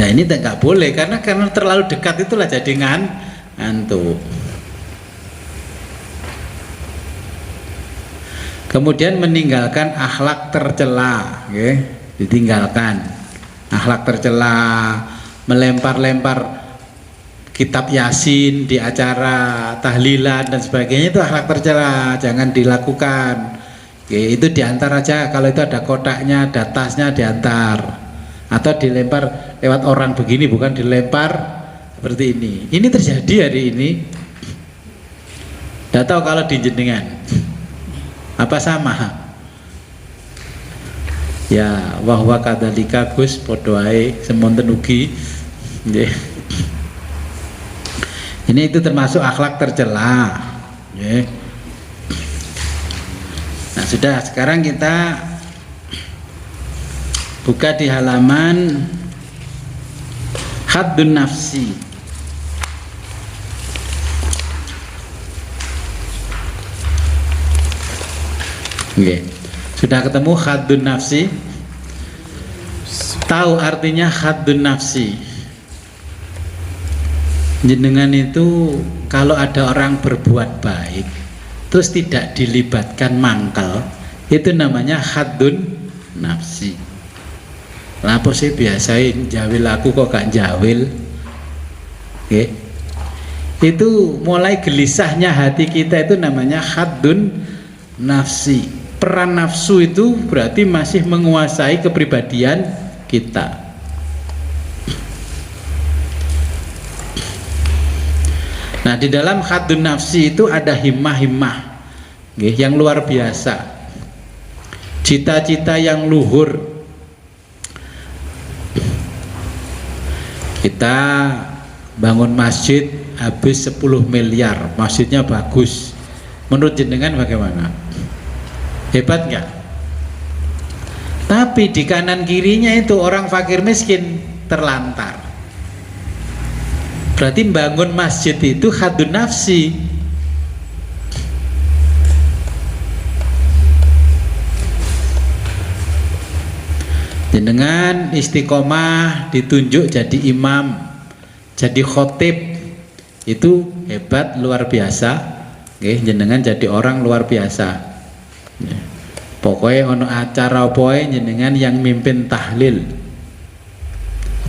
Nah ini nggak boleh, karena terlalu dekat itulah jadi ngantuk. Kemudian meninggalkan akhlak tercela, okay? Ditinggalkan akhlak tercela, melempar-lempar kitab Yasin di acara tahlilan dan sebagainya, itu akhlak tercela, jangan dilakukan. Oke, itu diantar aja, kalau itu ada kotaknya, ada tasnya diantar, atau dilempar lewat orang begini, bukan dilempar seperti ini. Ini terjadi hari ini. Tidak tahu kalau di jenengan apa sama? Ya wahwa kadalika Gus padha ae semonten ugi nggih. Ini itu termasuk akhlak tercela nggih. Nah sudah, sekarang kita buka di halaman haddun nafsi. Nggih. Sudah ketemu haddun nafsi? Tahu artinya haddun nafsi? Jenengan itu kalau ada orang berbuat baik terus tidak dilibatkan mangkel, itu namanya haddun nafsi. Lapo sih biasain jawil aku kok gak jawil? Oke. Itu mulai gelisahnya hati kita, itu namanya haddun nafsi. Peran nafsu itu berarti masih menguasai kepribadian kita. Nah di dalam haddun nafsi itu ada himmah-himmah yang luar biasa, cita-cita yang luhur. Kita bangun masjid habis 10 miliar, masjidnya bagus, menurut jenengan bagaimana? Hebat nggak? Tapi di kanan kirinya itu orang fakir miskin terlantar. Berarti bangun masjid itu haddun nafsi. Jenengan istiqomah ditunjuk jadi imam, jadi khotib, itu hebat, luar biasa. Oke, jenengan jadi orang luar biasa. Pokoknya ono acara apa jenengan yang mimpin tahlil,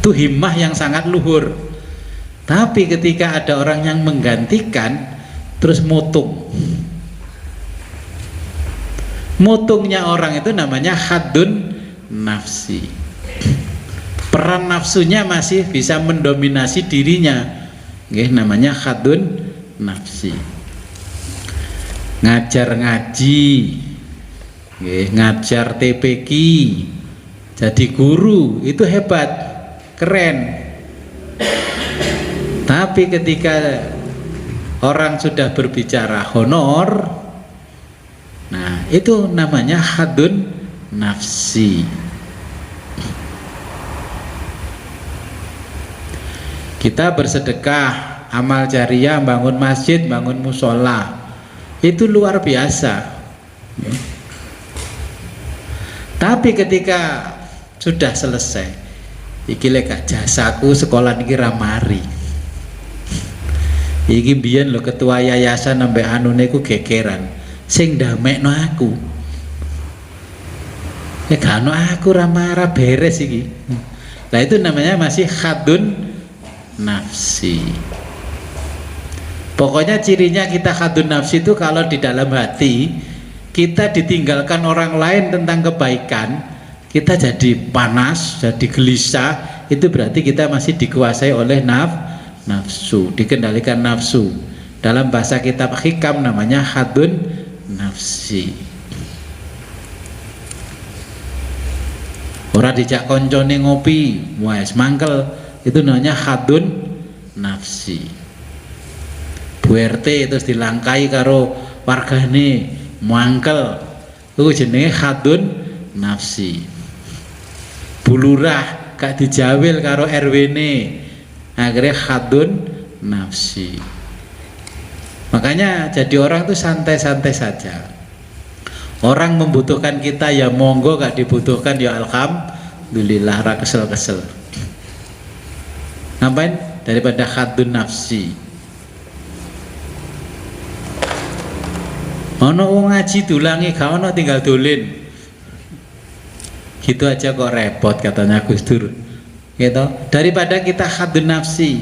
itu himmah yang sangat luhur. Tapi ketika ada orang yang menggantikan terus mutungnya orang itu namanya haddun nafsi. Peran nafsunya masih bisa mendominasi dirinya, namanya haddun nafsi. Ngajar ngaji, ngajar TPQ, jadi guru, itu hebat, keren. Tapi ketika orang sudah berbicara honor, nah itu namanya haddun nafsi. Kita bersedekah, amal jariah, bangun masjid, bangun musola, itu luar biasa. Tapi ketika sudah selesai, iki lek gak jasaku sekolah niki ra mari. Iki biyen lho ketua yayasan sampe anune ku gegeran. Sing ndamekno aku. Gak ono aku ra marah beres iki. Nah itu namanya masih khadun nafsi. Pokoknya cirinya kita khadun nafsi itu kalau di dalam hati kita ditinggalkan orang lain tentang kebaikan, kita jadi panas, jadi gelisah, itu berarti kita masih dikuasai oleh nafsu, dikendalikan nafsu. Dalam bahasa kitab hikam namanya khadun nafsi. Ora dijak koncone ngopi, wes mangkel, itu namanya khadun nafsi. Bu RT terus dilangkai karo wargane mangkel, itu jenenge khadun nafsi. Bu Lurah gak dijawil karo RW ne, akhirnya khadun nafsi. Makanya jadi orang tuh santai-santai saja. Orang membutuhkan kita ya monggo, gak dibutuhkan ya alhamdulillah, ra kesel-kesel. Ngapain? Daripada khadun nafsi. Ono wong ngaji dulangi gak ono tinggal dolen. Gitu aja kok repot katanya Gus Dur. Gitu. Daripada kita khadun nafsi.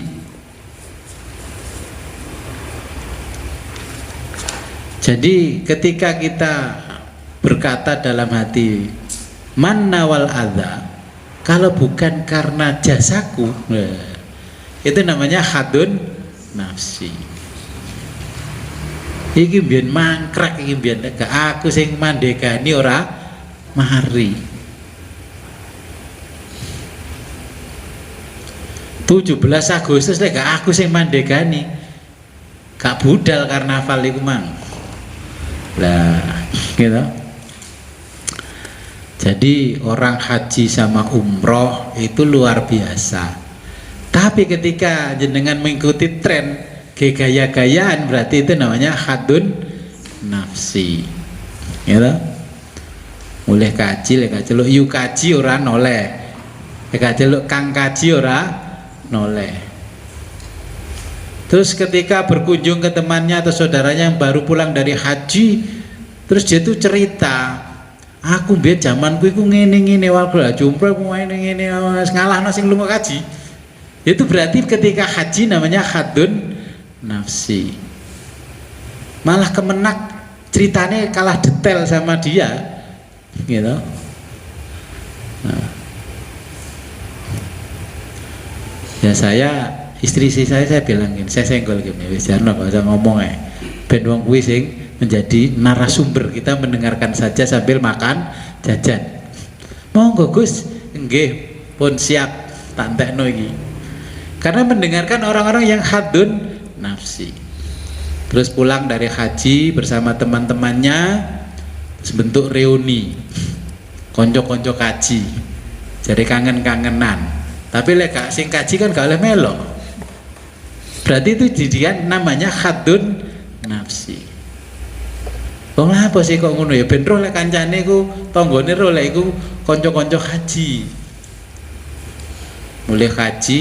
Jadi ketika kita berkata dalam hati man nawal adza, kalau bukan karena jasaku, itu namanya khadun nafsi. Iki mbiyen mangkrak, iki mbiyen gak aku sing mandekani ora mari. 17 Agustus lek gak aku sing mandekani, gak budal karnaval iku mang. Lah, gitu. Jadi orang haji sama umroh itu luar biasa. Tapi ketika jenengan mengikuti tren gaya-gayaan, berarti itu namanya khadun nafsi. Gitu. Mulai kaji, lek kaji, yuk kaji ora noleh. Lek kaji kang kaji ora noleh. Terus ketika berkunjung ke temannya atau saudaranya yang baru pulang dari haji, terus dia tuh cerita, aku biar zamanku iku ngene-ngene waktu lah jumpa ngene-ngene ngalahno sing lunga kaji. Itu berarti ketika haji namanya khadun nafsi. Malah kemenak ceritanya kalah detail sama dia, gitu. Nah. Ya istri saya bilangin, saya senggol gini, wis jarno gak usah ngomong ben wong kuwi sing menjadi narasumber, kita mendengarkan saja sambil makan jajan. Monggo Gus, nggih pun siap tak entekno iki. Karena mendengarkan orang-orang yang khadun nafsi. Terus pulang dari haji bersama teman-temannya, sebentuk reuni, konco-konco kaji, jadi kangen-kangenan. Tapi lek gak sing kaji kan gak oleh melo. Berarti itu jadian namanya khadun nafsi. Wong apa sih kok ngono ya, ben roh lek kancane ku tanggane roh lek iku kanca-kanca haji. Mulai haji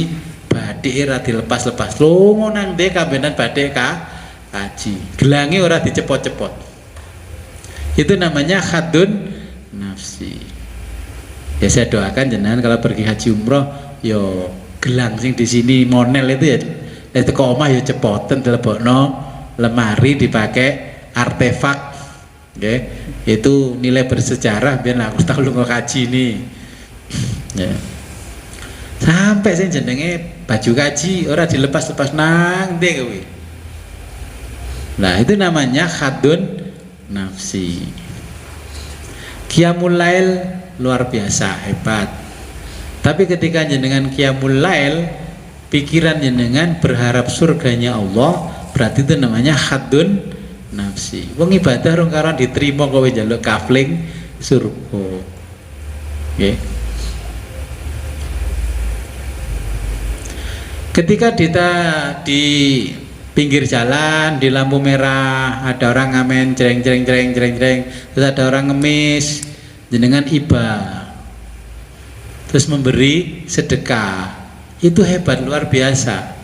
bathike ora dilepas-lepas. Lunga nang ndek kambenan bathik haji. Gelange ora dicepot-cepot. Itu namanya khadun nafsi. Ya saya doakan jenengan kalau pergi haji umroh yo gelang sing di sini monel itu ya teko omah ya cepoten dilebokno lemari, dipakai artefak. Okay. Itu nilai bersejarah biar aku tahu lu kaji nih. Ya. Sampai sing jenenge baju kaji ora dilepas-lepas nang ndi kowe. Nah, itu namanya khadun nafsi. Qiyamul lail luar biasa hebat. Tapi ketika jenengan qiyamul lail, pikiran jenengan berharap surganya Allah, berarti itu namanya khadun nafsi. Wong ibadah rong karan diterima kowe njaluk kafling surga. Nggih. Ketika di pinggir jalan di lampu merah ada orang ngamen jreng terus ada orang ngemis, jenengan iba. terus memberi sedekah, itu hebat, luar biasa.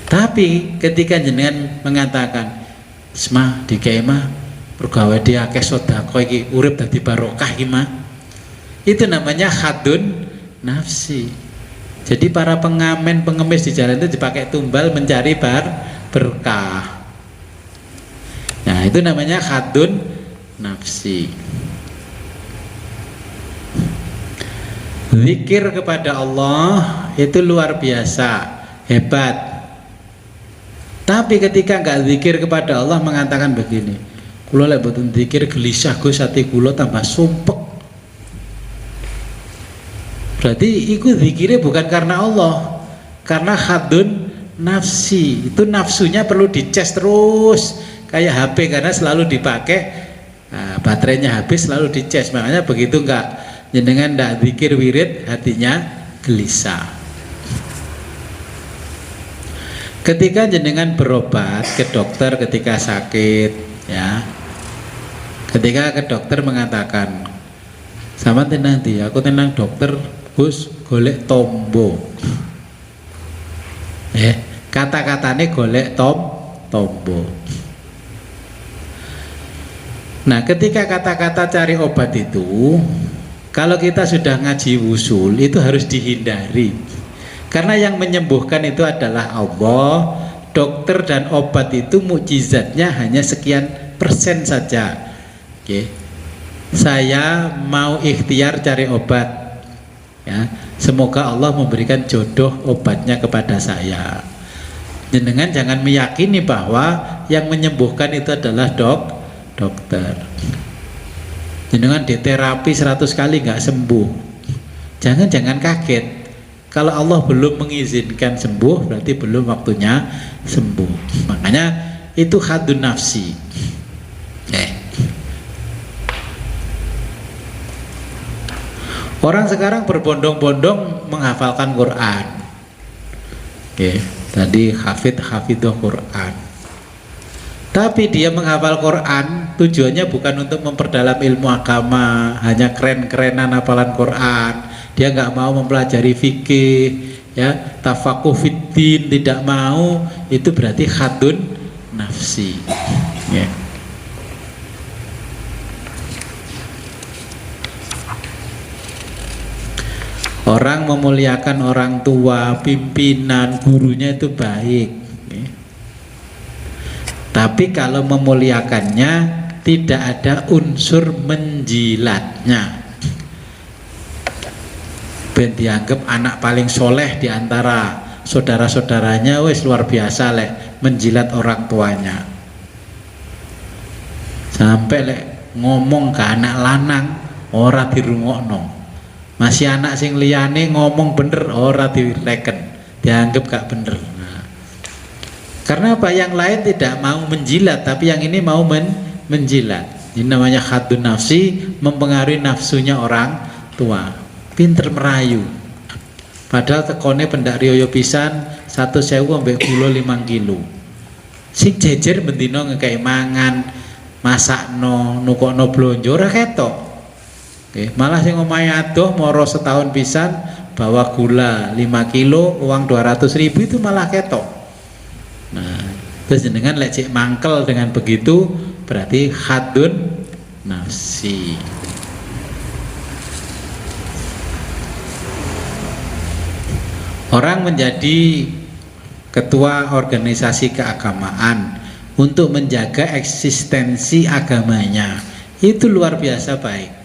Tapi ketika jenengan mengatakan Isma di kemah pergawe dia akeh sedekah iki urip dadi barokah iki mah, itu namanya hadun nafsi. Jadi para pengamen pengemis di jalan itu dipakai tumbal mencari berkah. Nah, itu namanya hadun nafsi. Zikir kepada Allah itu luar biasa, hebat. Tapi ketika nggak zikir kepada Allah mengatakan begini, kula lek mboten zikir gelisah Gus, ati kula tambah sumpek. Berarti itu zikirnya bukan karena Allah, karena hadun nafsi. Itu nafsunya perlu dicas terus kayak HP, karena selalu dipakai, nah, baterainya habis selalu dicas. Makanya begitu enggak jenengan ndak zikir wirid, hatinya gelisah. Ketika jenengan berobat ke dokter ketika sakit, ya, ketika ke dokter mengatakan sama tenang dia, aku tenang dokter Gus golek tombo, kata-katanya golek tombo. Nah, ketika kata-kata cari obat itu, kalau kita sudah ngaji wusul itu harus dihindari, karena yang menyembuhkan itu adalah Allah. Dokter dan obat itu mukjizatnya hanya sekian persen saja. Oke, saya mau ikhtiar cari obat, ya, semoga Allah memberikan jodoh obatnya kepada saya. Jenengan jangan meyakini bahwa yang menyembuhkan itu adalah dokter. Jenengan diterapi 100 kali nggak sembuh, jangan kaget. Kalau Allah belum mengizinkan sembuh, berarti belum waktunya sembuh. Makanya itu hadun nafsi. Orang sekarang berbondong-bondong menghafalkan Quran. Tadi hafidhah Quran. Tapi dia menghafal Quran tujuannya bukan untuk memperdalam ilmu agama, hanya keren-kerenan hafalan Quran. Dia nggak mau mempelajari fikih, ya, tafakuh fiddin, tidak mau. Itu berarti hadun nafsi. Ya. Orang memuliakan orang tua, pimpinan, gurunya itu baik, ya. Tapi kalau memuliakannya tidak ada unsur menjilatnya, ben dianggap anak paling soleh di antara saudara-saudaranya, wes luar biasa lek menjilat orang tuanya. Sampai lek ngomong ke anak lanang ora dirungokno. Masih anak sing liyane ngomong bener ora direken, dianggap gak bener. Nah, karena apa? Yang lain tidak mau menjilat, tapi yang ini mau menjilat. Ini namanya hadun nafsi, mempengaruhi nafsunya orang tua. Pinter merayu, padahal tekone pendak riyo pisan 1.000 ambek gula 5 kilo. Sing jejer bendino ngekei mangan, masakno, nukokno blonjo ora ketok. Malah sing omahe adoh moro setahun pisan bawa gula 5 kilo, uang 200.000 itu malah ketok. Nah, terus jenengan lek cek mangkel dengan begitu berarti hadun nafsi. Orang menjadi ketua organisasi keagamaan untuk menjaga eksistensi agamanya itu luar biasa baik.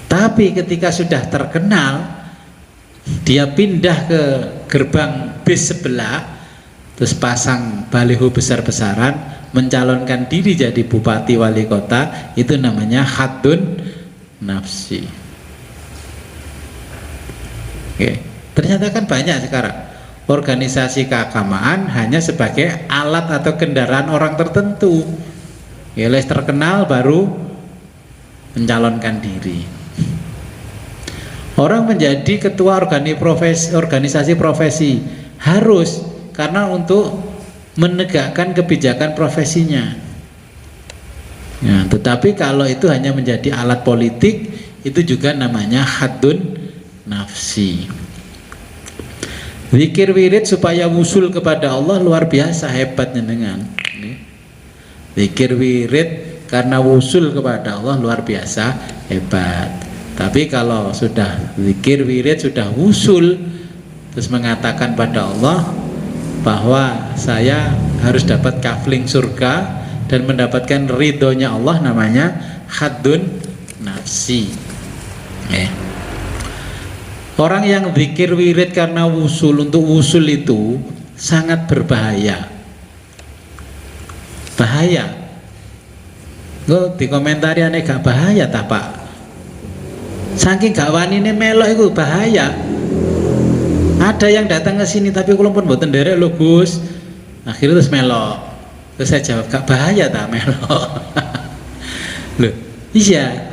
Tapi ketika sudah terkenal, dia pindah ke gerbang bis sebelah, terus pasang baliho besar-besaran, mencalonkan diri jadi bupati wali kota, itu namanya hadun nafsi. Ternyata kan banyak sekarang organisasi keagamaan hanya sebagai alat atau kendaraan orang tertentu. Les terkenal baru mencalonkan diri. Orang menjadi ketua organisasi profesi harus, karena untuk menegakkan kebijakan profesinya. Ya, tetapi kalau itu hanya menjadi alat politik, itu juga namanya haddun nafsi. Zikir wirid supaya wusul kepada Allah luar biasa hebatnya dengan zikir wirid karena wusul kepada Allah luar biasa hebat. Tapi kalau sudah zikir wirid sudah wusul terus mengatakan pada Allah bahwa saya harus dapat kafling surga dan mendapatkan ridhonya Allah, namanya haddun nafsi. Orang yang zikir wirid karena wusul, untuk wusul itu sangat berbahaya. Bahaya. Kok dikomentari aneh gak bahaya tak Pak? Saking gak wanine melok itu bahaya. Ada yang datang ke sini tapi kula pun mboten nderek lho Gus. Akhirnya terus melok. Terus saya jawab, gak bahaya tak melok? Loh, iya.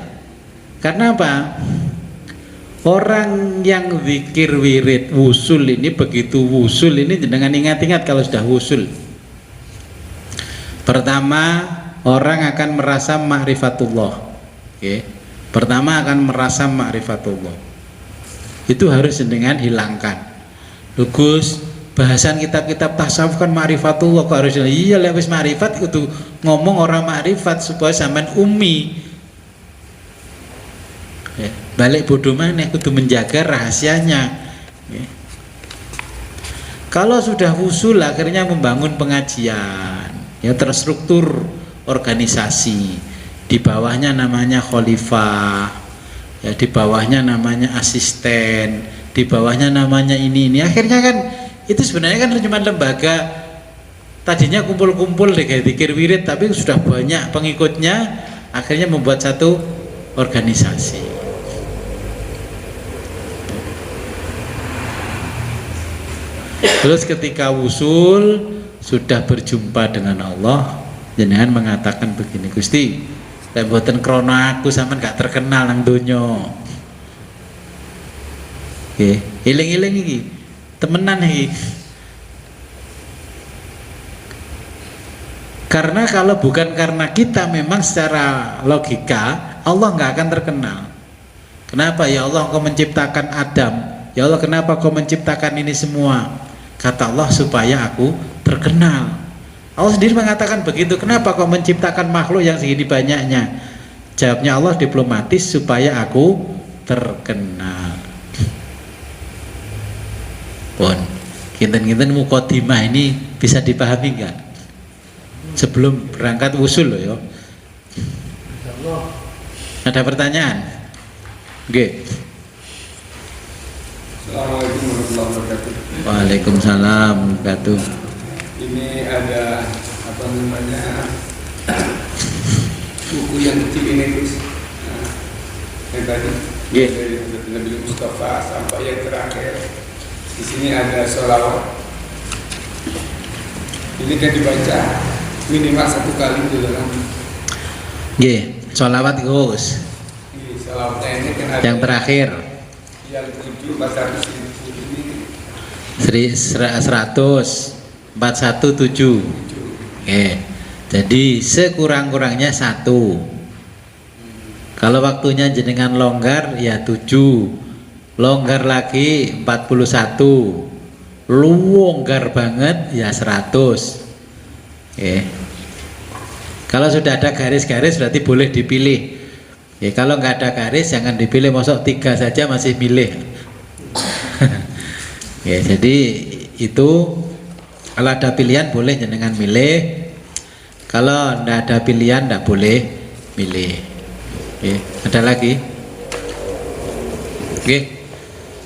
Karena apa? Orang yang zikir wirid wusul ini, begitu wusul ini dengan ingat-ingat kalau sudah wusul. Pertama, orang akan merasa ma'rifatullah. Pertama akan merasa ma'rifatullah. Itu harus dengan hilangkan. Gus, bahasan kitab-kitab tasawuf kan ma'rifatullah, kok harus iya lewis ma'rifat itu ngomong orang ma'rifat supaya sampean ummi. Balik bodoh maneh kudu menjaga rahasianya. Kalau sudah wusul akhirnya membangun pengajian, ya terstruktur organisasi. Di bawahnya namanya khalifah. Ya di bawahnya namanya asisten, di bawahnya namanya ini. Akhirnya kan itu sebenarnya kan cuma lembaga, tadinya kumpul-kumpul zikir wirid tapi sudah banyak pengikutnya, akhirnya membuat satu organisasi. Terus ketika wusul sudah berjumpa dengan Allah, jenengan mengatakan begini, Gusti, saya buatan krono aku sampean gak terkenal nang donya. Iling-iling iki temenan iki. Karena kalau bukan karena kita, memang secara logika Allah nggak akan terkenal. Kenapa ya Allah kau menciptakan Adam? Ya Allah kenapa kau menciptakan ini semua? Kata Allah supaya aku terkenal. Allah sendiri mengatakan begitu. Kenapa kau menciptakan makhluk yang segini banyaknya? Jawabnya Allah diplomatis, supaya aku terkenal. Pun kinten-kinten muqaddimah ini bisa dipahami enggak? Sebelum berangkat wusul loh ya. Ada pertanyaan? Oke. Assalamualaikum warahmatullahi wabarakatuh. Waalaikumsalam wabarakatuh. Ini ada apa namanya buku yang kecil ini Gus. Nah, yang tadi dari Nabi Mustafa sampai yang terakhir. Di sini ada sholawat. Ini kan dibaca minimal 1 kali di dalam. Sholawat Gus. Sholawatnya ini kan ada yang terakhir. Yang 7 400 ini. 417. Jadi sekurang-kurangnya 1. Kalau waktunya jenengan longgar ya 7. Longgar lagi 41. Longgar banget ya 100. Kalau sudah ada garis-garis berarti boleh dipilih. Kalau nggak ada garis jangan dipilih, masuk 3 saja masih milih. Jadi itu kalau ada pilihan boleh jenengan milih. Kalau nggak ada pilihan nggak boleh milih. Ada lagi?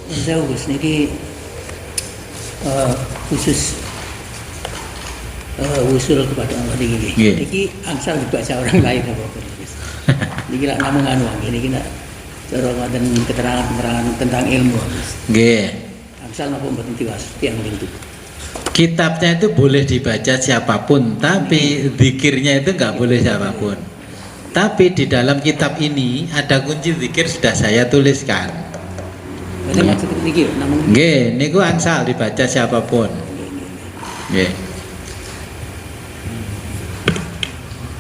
Saya Gus niki khusus usul kepada Allah niki. Niki angsal dibaca orang lain apa Gus. Niki lak namung anu niki nak cara ngoten keterangan tentang ilmu Gus. Nggih. Angsal napa mboten tiwas tiyang itu. Kitabnya itu boleh dibaca siapapun, tapi zikirnya itu nggak boleh siapapun. Tapi di dalam kitab ini ada kunci zikir sudah saya tuliskan. Maksud niki namung nggih, niku angsal dibaca siapapun. Nggih.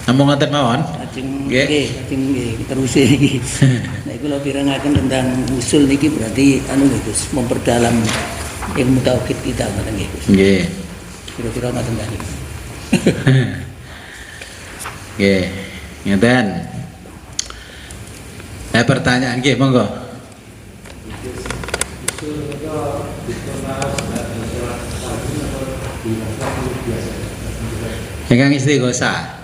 Namung ngoten mawon. Lajeng terus iki. Nek kula pirengaken tentang usul niki berarti Gus memperdalam ilmu tauhid kita ngoten nggih Gus. Nggih. Kira-kira ngoten tadi. Nggih. Ngeten. Pertanyaan nggih monggo. Ingkang istighosah.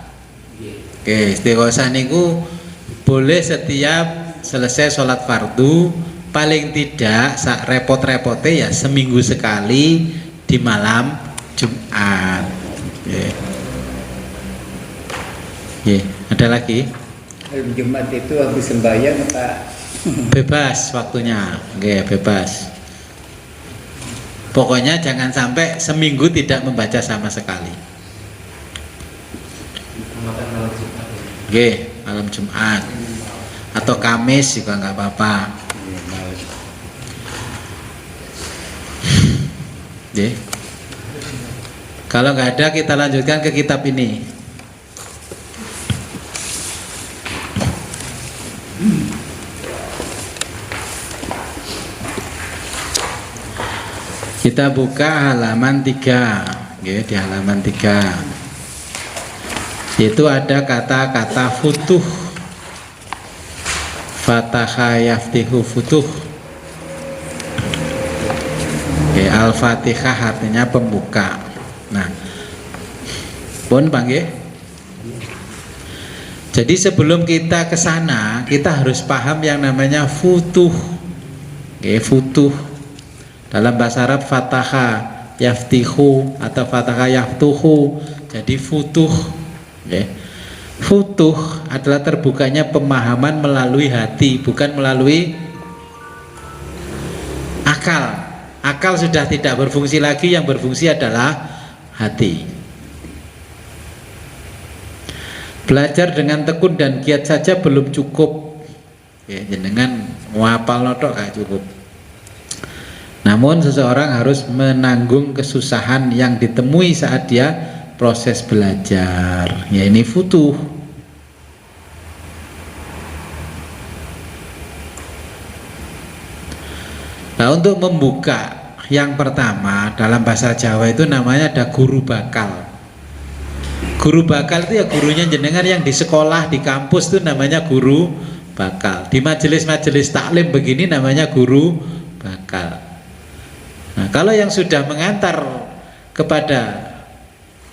Oke, istighosah niku boleh setiap selesai sholat fardu, paling tidak sak repot-repote ya seminggu sekali di malam Jumat. Ada lagi? Malam Jumat itu habis sembahyang apa? Bebas waktunya, bebas. Pokoknya jangan sampai seminggu tidak membaca sama sekali. Malam Jumat atau Kamis juga nggak apa-apa. Kalau nggak ada kita lanjutkan ke kitab ini. Kita buka halaman 3, di halaman 3. Itu ada kata-kata futuh, fataha yaftihu futuh. Al-Fatihah artinya pembuka. Nah, pun panggil. Jadi sebelum kita ke sana, kita harus paham yang namanya futuh. Futuh dalam bahasa Arab fataha yaftihu atau fataha yaftuhu. Jadi futuh. Futuh adalah terbukanya pemahaman melalui hati, bukan melalui akal. Akal sudah tidak berfungsi lagi, yang berfungsi adalah hati. Belajar dengan tekun dan giat saja belum cukup. Dengan ngapal notok gak cukup. Namun seseorang harus menanggung kesusahan yang ditemui saat dia proses belajar. Ini futuh. Nah, untuk membuka yang pertama dalam bahasa Jawa itu namanya ada guru bakal. Guru bakal itu ya gurunya jenengan yang di sekolah, di kampus itu namanya guru bakal. Di majelis-majelis taklim begini namanya guru bakal. Nah, kalau yang sudah mengantar kepada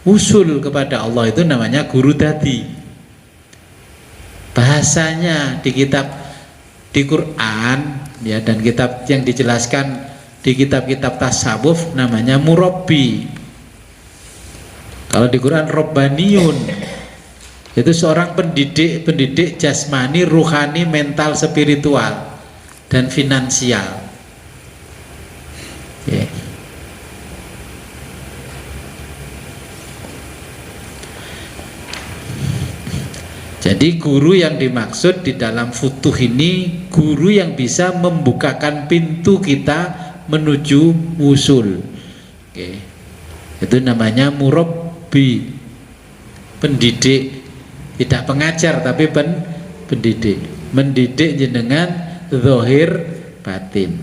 usul kepada Allah itu namanya guru dadi. Bahasanya di kitab di Quran dan kitab yang dijelaskan di kitab-kitab tasawuf namanya murabbi. Kalau di Quran robbaniyun itu seorang pendidik jasmani, ruhani, mental, spiritual dan finansial. Jadi guru yang dimaksud di dalam futuh ini guru yang bisa membukakan pintu kita menuju usul. Itu namanya murabbi, pendidik, tidak pengajar tapi pendidik, mendidik jenengan zahir batin.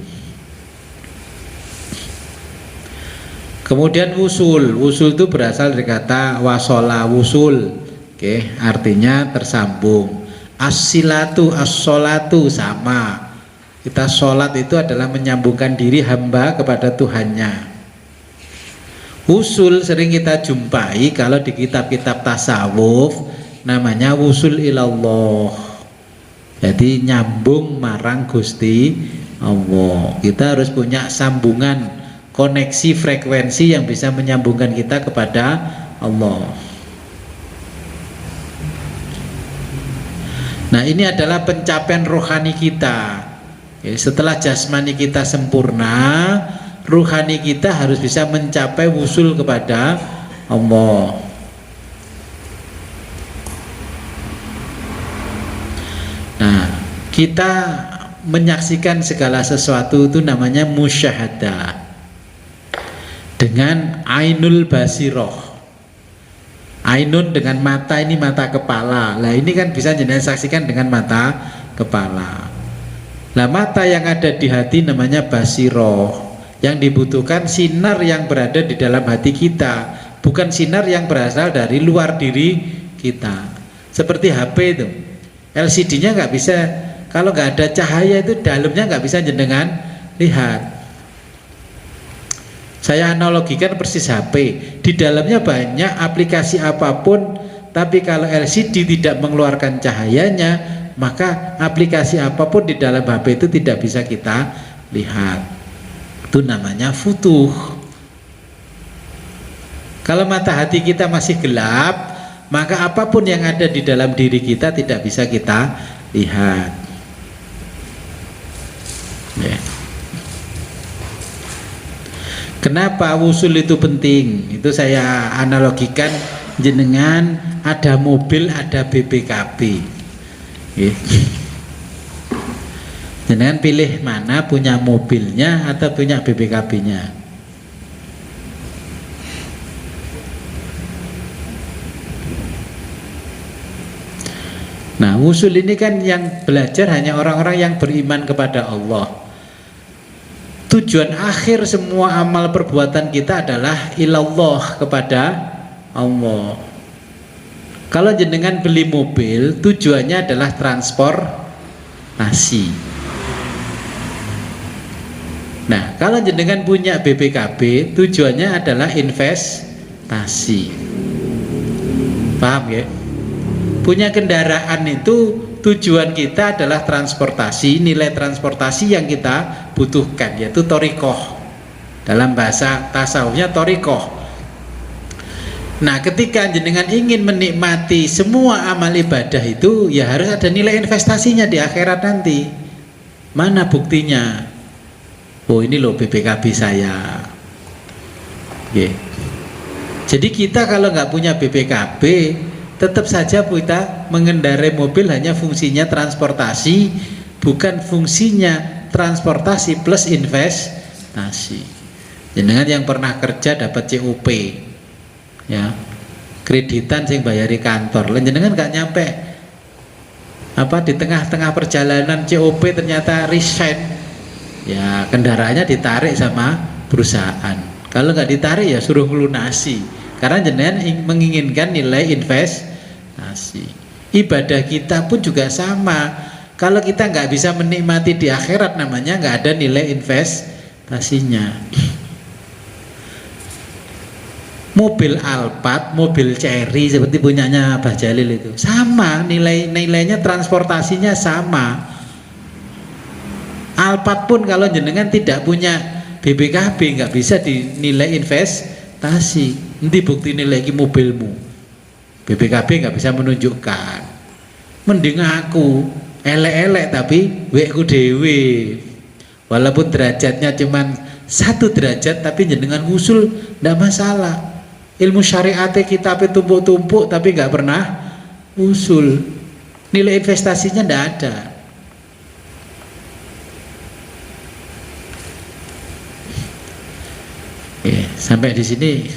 Kemudian usul itu berasal dari kata wasola wusul. Artinya tersambung. As-silatu, as-sholatu sama. Kita sholat itu adalah menyambungkan diri hamba kepada Tuhannya. Usul sering kita jumpai kalau di kitab-kitab tasawuf namanya usul ilallah. Jadi nyambung marang Gusti Allah. Kita harus punya sambungan, koneksi frekuensi yang bisa menyambungkan kita kepada Allah. Nah, ini adalah pencapaian rohani kita. Setelah jasmani kita sempurna, rohani kita harus bisa mencapai wusul kepada Allah. Nah, kita menyaksikan segala sesuatu itu namanya musyahadah dengan ainul basiroh. Ainun dengan mata, ini mata kepala. Lah ini kan bisa jenengan saksikan dengan mata kepala. Lah mata yang ada di hati namanya basiroh. Yang dibutuhkan sinar yang berada di dalam hati kita, bukan sinar yang berasal dari luar diri kita. Seperti HP itu, LCD-nya nggak bisa, kalau nggak ada cahaya itu dalamnya nggak bisa jenengan lihat. Saya analogikan persis HP, di dalamnya banyak aplikasi apapun, tapi kalau LCD tidak mengeluarkan cahayanya, maka aplikasi apapun di dalam HP itu tidak bisa kita lihat. Itu namanya futuh. Kalau mata hati kita masih gelap, maka apapun yang ada di dalam diri kita tidak bisa kita lihat. Ya. Kenapa wusul itu penting? Itu saya analogikan jenengan ada mobil, ada BPKB. Ya. Jenengan pilih mana, punya mobilnya atau punya BPKB-nya? Nah, wusul ini kan yang belajar hanya orang-orang yang beriman kepada Allah. Tujuan akhir semua amal perbuatan kita adalah ilallah, kepada Allah. Kalau jenengan beli mobil, tujuannya adalah transportasi. Nah, kalau jenengan punya BPKB, tujuannya adalah investasi. Paham ya? Punya kendaraan itu tujuan kita adalah transportasi, nilai transportasi yang kita butuhkan, yaitu thoriqoh. Dalam bahasa tasawufnya thoriqoh. Nah, ketika jenengan ingin menikmati semua amal ibadah itu, ya harus ada nilai investasinya di akhirat nanti. Mana buktinya? Oh, ini loh BPKB saya. Okay. Jadi kita kalau nggak punya BPKB, tetap saja kita mengendarai mobil hanya fungsinya transportasi, bukan fungsinya transportasi plus investasi. Jenengan yang pernah kerja dapat COP, ya, kreditan sing bayari kantor, jenengan nggak nyampe di tengah-tengah perjalanan COP ternyata resign, ya kendaraannya ditarik sama perusahaan. Kalau nggak ditarik ya suruh melunasi, karena jenengan menginginkan nilai investasi. Ibadah kita pun juga sama. Kalau kita nggak bisa menikmati di akhirat, namanya nggak ada nilai investasinya. Mobil Alphard, mobil Chery seperti punyanya Abah Jalil itu sama, nilainya transportasinya sama. Alphard pun kalau jenengan tidak punya BPKB nggak bisa dinilai investasi. Nanti bukti nilai mobilmu, BPKB nggak bisa menunjukkan. Mending aku elek-elek tapi wekku dewe, walaupun derajatnya cuman 1 derajat, tapi jenengan usul ndak masalah. Ilmu syariat kita tumpuk-tumpuk tapi nggak pernah usul, nilai investasinya ndak ada. Sampai di sini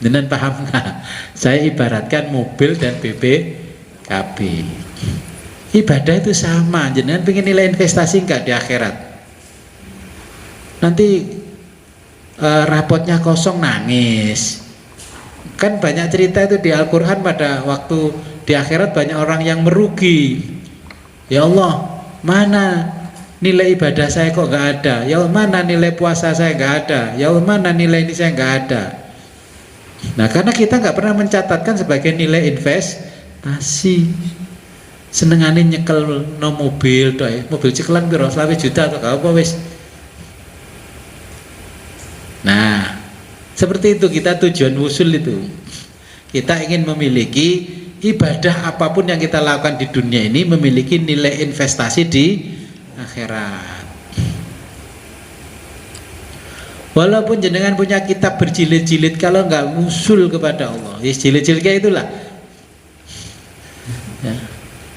jenengan paham nggak? Saya ibaratkan mobil dan BPKB. Ibadah itu sama, jenengan pengen nilai investasi nggak di akhirat? Nanti rapotnya kosong nangis. Kan banyak cerita itu di Al-Quran, pada waktu di akhirat banyak orang yang merugi. Ya Allah, mana nilai ibadah saya kok nggak ada? Ya Allah, mana nilai puasa saya nggak ada? Ya Allah, mana nilai ini saya nggak ada? Nah, karena kita nggak pernah mencatatkan sebagai nilai investasi. Senengane nyekel no mobil, mobil ceklan piro 20 juta atau apa wis. Nah, seperti itu kita tujuan wusul itu. Kita ingin memiliki ibadah apapun yang kita lakukan di dunia ini memiliki nilai investasi di akhirat. Walaupun jenengan punya kitab berjilid-jilid, kalau nggak usul kepada Allah, ya jilid-jilid kayak itulah. Ya.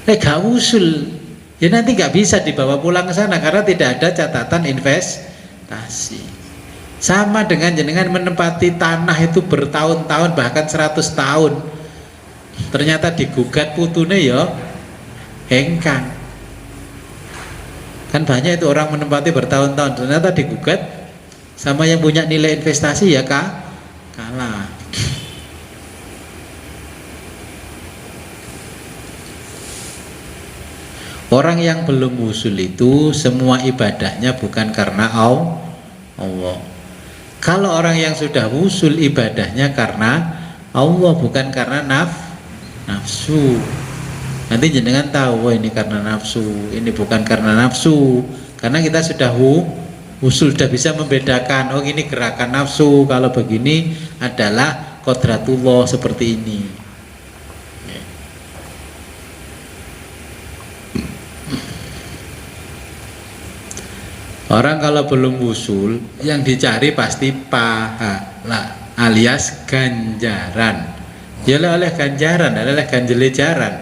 Gak usul, ya nanti nggak bisa dibawa pulang ke sana karena tidak ada catatan investasi. Sama dengan jenengan menempati tanah itu bertahun-tahun bahkan 100 tahun, ternyata digugat putune ya hengkang. Kan banyak itu orang menempati bertahun-tahun, ternyata digugat sama yang punya nilai investasi ya kalah. Orang yang belum usul itu semua ibadahnya bukan karena Allah. Kalau orang yang sudah usul ibadahnya karena Allah, bukan karena nafsu. Nanti jenengan tahu, wah ini karena nafsu, ini bukan karena nafsu. Karena kita sudah usul, sudah bisa membedakan, oh ini gerakan nafsu, kalau begini adalah qodratullah seperti ini. Orang kalau belum usul, yang dicari pasti pahala alias ganjaran. Ya oleh ganjaran, oleh ganjelejaran.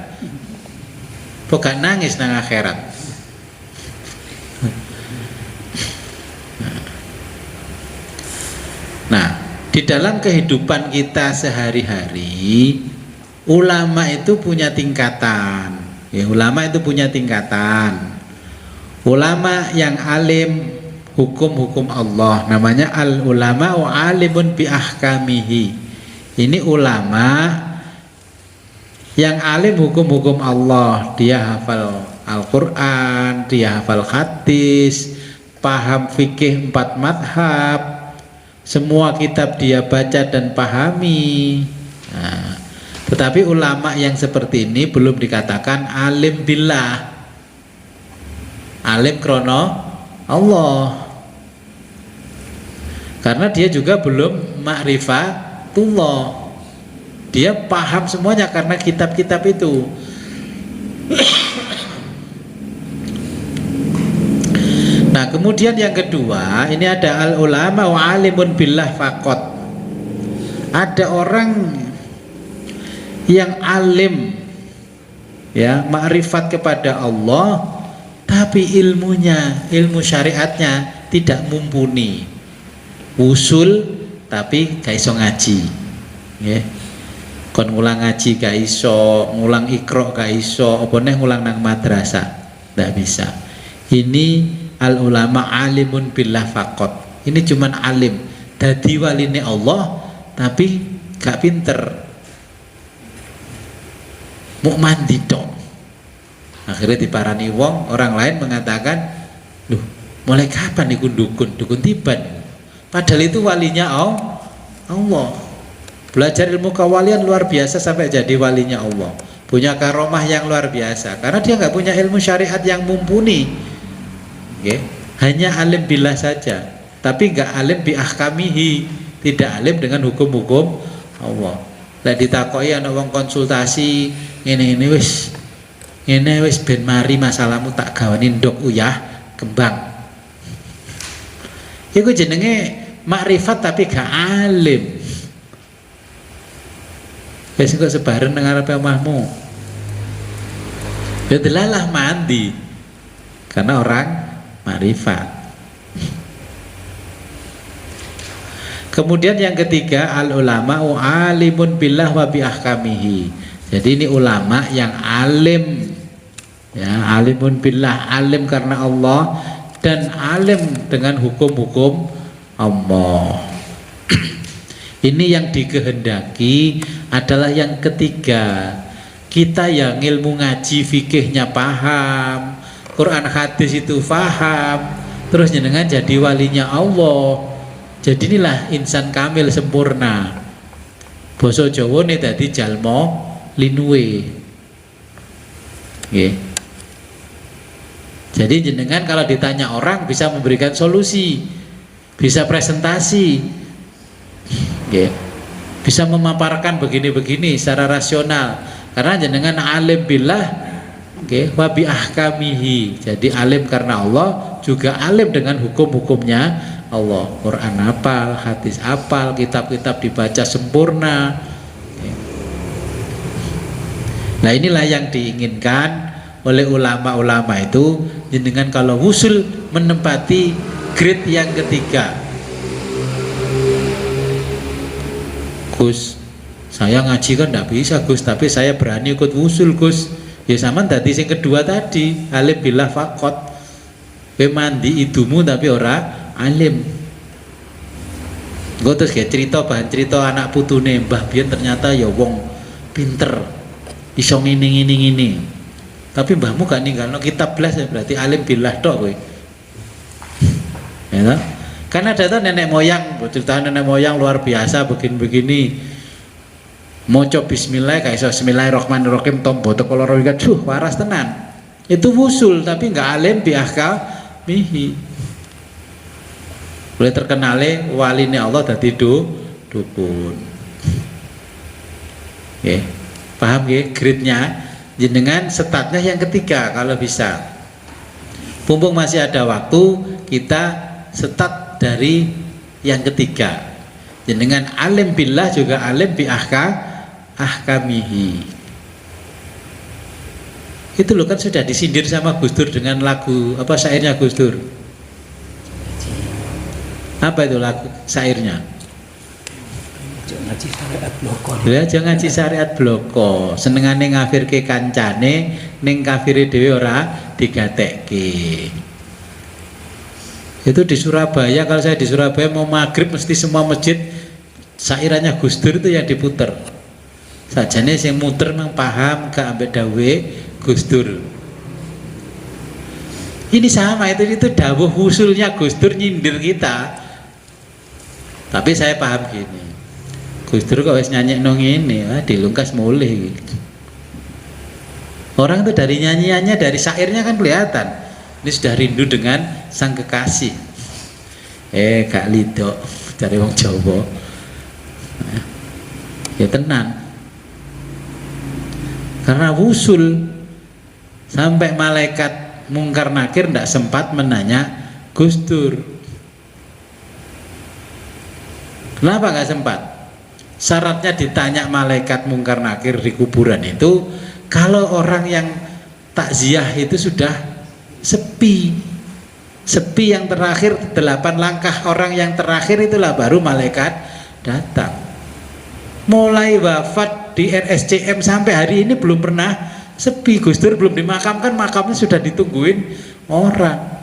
Bukan nangis nang akhirat. Nah, di dalam kehidupan kita sehari-hari, ulama itu punya tingkatan. Ya, ulama itu punya tingkatan. Ulama yang alim hukum-hukum Allah, namanya al-ulama wa alimun bi ahkamihi. Ini ulama yang alim hukum-hukum Allah, dia hafal Al-Quran, dia hafal hadis, paham fikih 4 madhab, semua kitab dia baca dan pahami. Nah, tetapi ulama yang seperti ini belum dikatakan alim billah, alim krono Allah, karena dia juga belum ma'rifatullah. Dia paham semuanya karena kitab-kitab itu. Nah, kemudian yang kedua, ini ada al-ulama wa alimun billah faqat. Ada orang yang alim, ya, ma'rifat kepada Allah, tapi ilmunya, ilmu syariatnya tidak mumpuni. Usul tapi gak iso ngaji, ya. Kon ngulang ngaji gak iso, ngulang ikro gak iso, apa neh ngulang nang madrasah gak bisa. Ini al ulama alimun billah faqat. Ini cuman alim, dadi waline Allah tapi gak pinter, mau mandi dong. Akhirnya diparani wong, orang lain mengatakan, loh mulai kapan iku dukun tiban? Padahal itu walinya Allah. Belajar ilmu kewalian luar biasa sampai jadi walinya Allah, punya karomah yang luar biasa, karena dia nggak punya ilmu syariat yang mumpuni. Okay. Hanya alim billah saja, tapi nggak alim bi ahkamihi, tidak alim dengan hukum-hukum Allah. Lah ditakoi ana wong konsultasi ini wis ben mari masalahmu tak gawani ndok uyah kembang. Iku jenenge makrifat tapi gak alim. Wis kok sebareng nang arepe omahmu. Ya delalah mandi. Karena orang makrifat. Kemudian yang ketiga, al ulama alimun billah wa bi ahkamihi. Jadi ini ulama yang alim, ya, alimun billah, alim karena Allah dan alim dengan hukum-hukum Allah. Ini yang dikehendaki adalah yang ketiga. Kita yang ilmu ngaji fikihnya paham, Quran hadis itu paham, terus jenengan jadi walinya Allah. Jadi inilah insan kamil sempurna. Basa Jawa nih tadi jalmo linuwe. Okay. Jadi jenengan kalau ditanya orang bisa memberikan solusi, bisa presentasi, okay, bisa memaparkan begini-begini secara rasional. Karena jenengan alim billah, okay, wa bi ahkamihi. Jadi alim karena Allah, juga alim dengan hukum-hukumnya Allah. Quran hafal, hadis hafal, kitab-kitab dibaca sempurna. Okay. Nah inilah yang diinginkan oleh ulama-ulama itu, jenengan kalau usul menempati grade yang ketiga. Gus, Saya ngaji kan tidak bisa Gus, tapi saya berani ikut wusul Gus. Ya sama tadi yang kedua tadi, alim billah fakot. Kowe mandi idumu tapi ora alim. Gue terus kayak cerita bahan cerita anak putune Mbah Bian ternyata ya wong pinter, iso ngini. Tapi mbahmu gak ninggalno kitab belas ya berarti alim billah tok kowe. Ya toh? Karena ada tuh nenek moyang, cerita nenek moyang luar biasa begini. Moco bismillah kayak iso bismillahirrahmanirrahim tombo teko loro iki waras tenan. Itu wusul tapi enggak alim bi mihi. Boleh terkenale waline Allah dadi dukun. Oke. Paham nggih grade-nya? Jenengan statnya yang ketiga kalau bisa. Mumpung masih ada waktu, kita stat dari yang ketiga. Jenengan alim billah juga alim bi ahkamihi. Itu loh kan sudah disindir sama Gus Dur dengan lagu apa syairnya Gus Dur. Apa itu lagu syairnya? Ngaji syariat bloko. Ya jangan ngaji syariat bloko. Senengane ngafirke kancane ning kafire dhewe ora digatekke. Itu di Surabaya, kalau saya di Surabaya mau maghrib mesti semua masjid sairannya Gus Dur itu yang diputer. Sajane sing muter mang paham gak ambek dawe Gus Dur. Ini sama itu dawuh usulnya Gus Dur nyindir kita. Tapi saya paham gini. Gus Dur kok wis nyanyekno ngene, dilungkas mulih gitu. Orang itu dari nyanyiannya, dari syairnya kan kelihatan. Ini sudah rindu dengan sang kekasih. Gak lido dari wong Jawa. Ya tenan. Karena wusul sampai malaikat mungkar nakir tidak sempat menanya Gus Dur. Kenapa nggak sempat? Syaratnya ditanya malaikat mungkar nakir di kuburan itu kalau orang yang takziah itu sudah sepi yang terakhir 8 langkah orang yang terakhir itulah baru malaikat datang. Mulai wafat di RSCM sampai hari ini belum pernah sepi. Gus Dur belum dimakamkan, makamnya sudah ditungguin orang.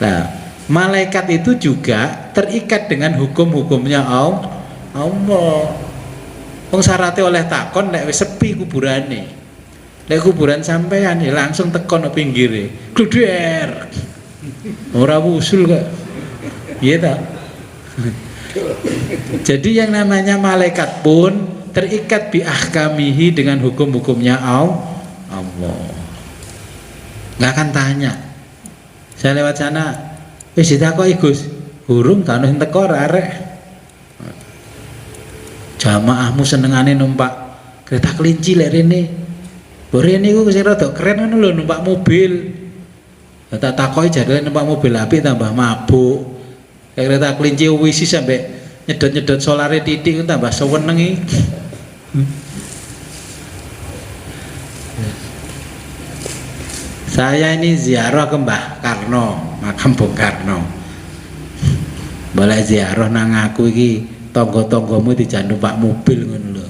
Nah, malaikat itu juga terikat dengan hukum-hukumnya Allah. Wong syaratnya oleh takon nek wis sepi kuburane. Nek kuburan sampean ya langsung tekon nang pinggire. Gluder. Ora wusul kok. Iya ta? Jadi yang namanya malaikat pun terikat bi ahkamihi dengan hukum-hukumnya Allah. Nggak akan tanya. Saya lewat sana, ditakoki Gus, burung kan sing teko arek. Jamaahmu senengane numpak kereta kelinci lek rene. Mbok rene iku sing rada keren ngono lho numpak mobil. Ya tak takoki jadwal numpak mobil api tambah mabuk. Kereta kelinci wisi sampai nyedot-nyedot solare titik tambah sewenengi. Saya ini ziarah ke Mbah Karno, makam Bung Karno. Boleh ziarah nang aku iki tangga-tanggamu dijan numpak mobil ngono lho.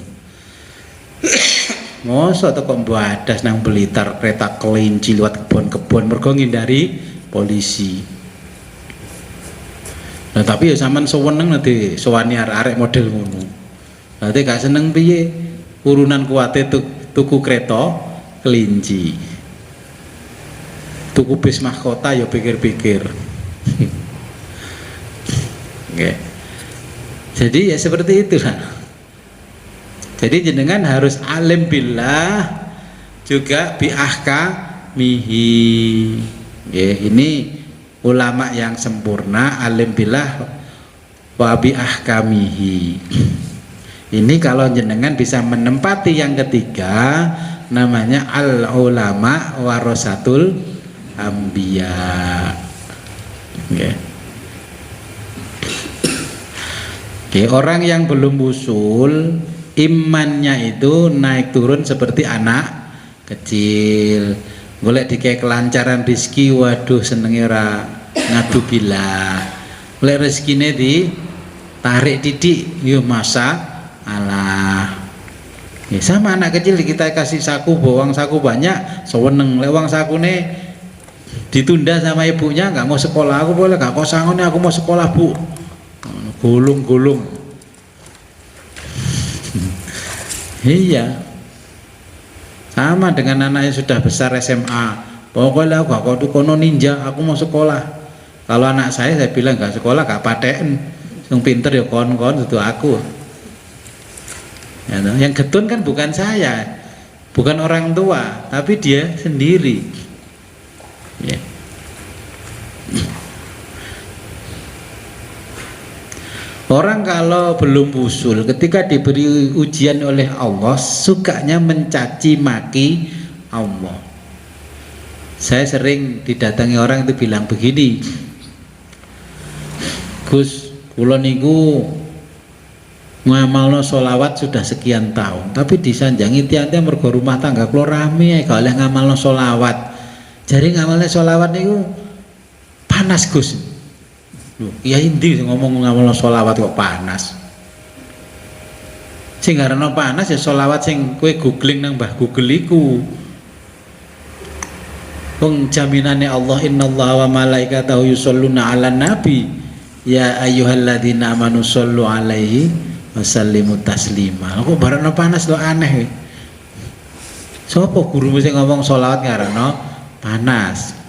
Mosok teko Mbadas nang Blitar kereta kelinci liwat kebon-kebon mergo ngindari polisi. Nah tapi ya sampean seweneng nanti sowani arek model ngono. Nanti gak seneng piye urunan kuwate tuku kereta kelinci. Tuku bis mahkota ya pikir-pikir. Oke. Jadi ya seperti itulah. Jadi jenengan harus alim billah juga bi ahkamihi. Ya, ini ulama yang sempurna alim billah wa bi ahkamihi. Ini kalau jenengan bisa menempati yang ketiga namanya al ulama warasatul anbiya. Oke, orang yang belum usul imannya itu naik turun seperti anak kecil. Golek dikek kelancaran rezeki, waduh senenge ora ngadu billah. Golek rezekine tarik didik, yo masa alah. Ya, sama anak kecil kita kasih saku, bawang saku banyak, seweneng lewang sakune ditunda sama ibunya, nggak mau sekolah, aku boleh nggak kosangon, aku mau sekolah bu, gulung. Iya, sama dengan anak yang sudah besar SMA, pokoknya aku gak kono ninja, aku mau sekolah. Kalau anak saya bilang nggak sekolah gak paten, yang pinter ya kon itu aku. Ya, yang getun kan bukan saya, bukan orang tua, tapi dia sendiri. Ya. Orang kalau belum usul, ketika diberi ujian oleh Allah, sukanya mencaci maki Allah. Saya sering didatangi orang itu bilang begini, Gus, kula niku ngamalno sholawat sudah sekian tahun, tapi disanjangi tiang-tiang mergo rumah tangga kula rame gak oleh ngamalno sholawat. Jadi ngamalno sholawat niku panas Gus. Loh, ya endi ngomong ngamalno sholawat kok panas. Sing garana panas ya sholawat sing kowe googling nang Mbah Google iku. Wong jaminane Allah, innallaha wa malaikatahu yusholluna 'alan nabi ya ayyuhalladzina amanu shollu 'alaihi wasallimu taslima. Kok barana panas lo aneh. Sopo guru mesti ngomong sholawat ngarana panas.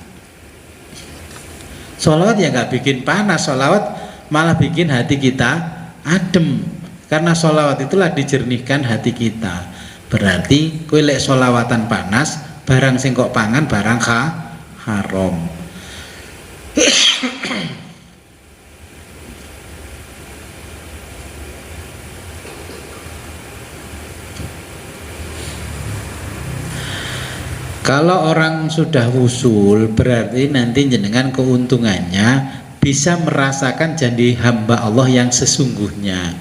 Sholawat ya nggak bikin panas, sholawat malah bikin hati kita adem. Karena sholawat itulah dijernihkan hati kita. Berarti kowe lek sholawatan panas, barang sing kok pangan barang haram. Kalau orang sudah wusul, berarti nanti jenengan keuntungannya bisa merasakan jadi hamba Allah yang sesungguhnya.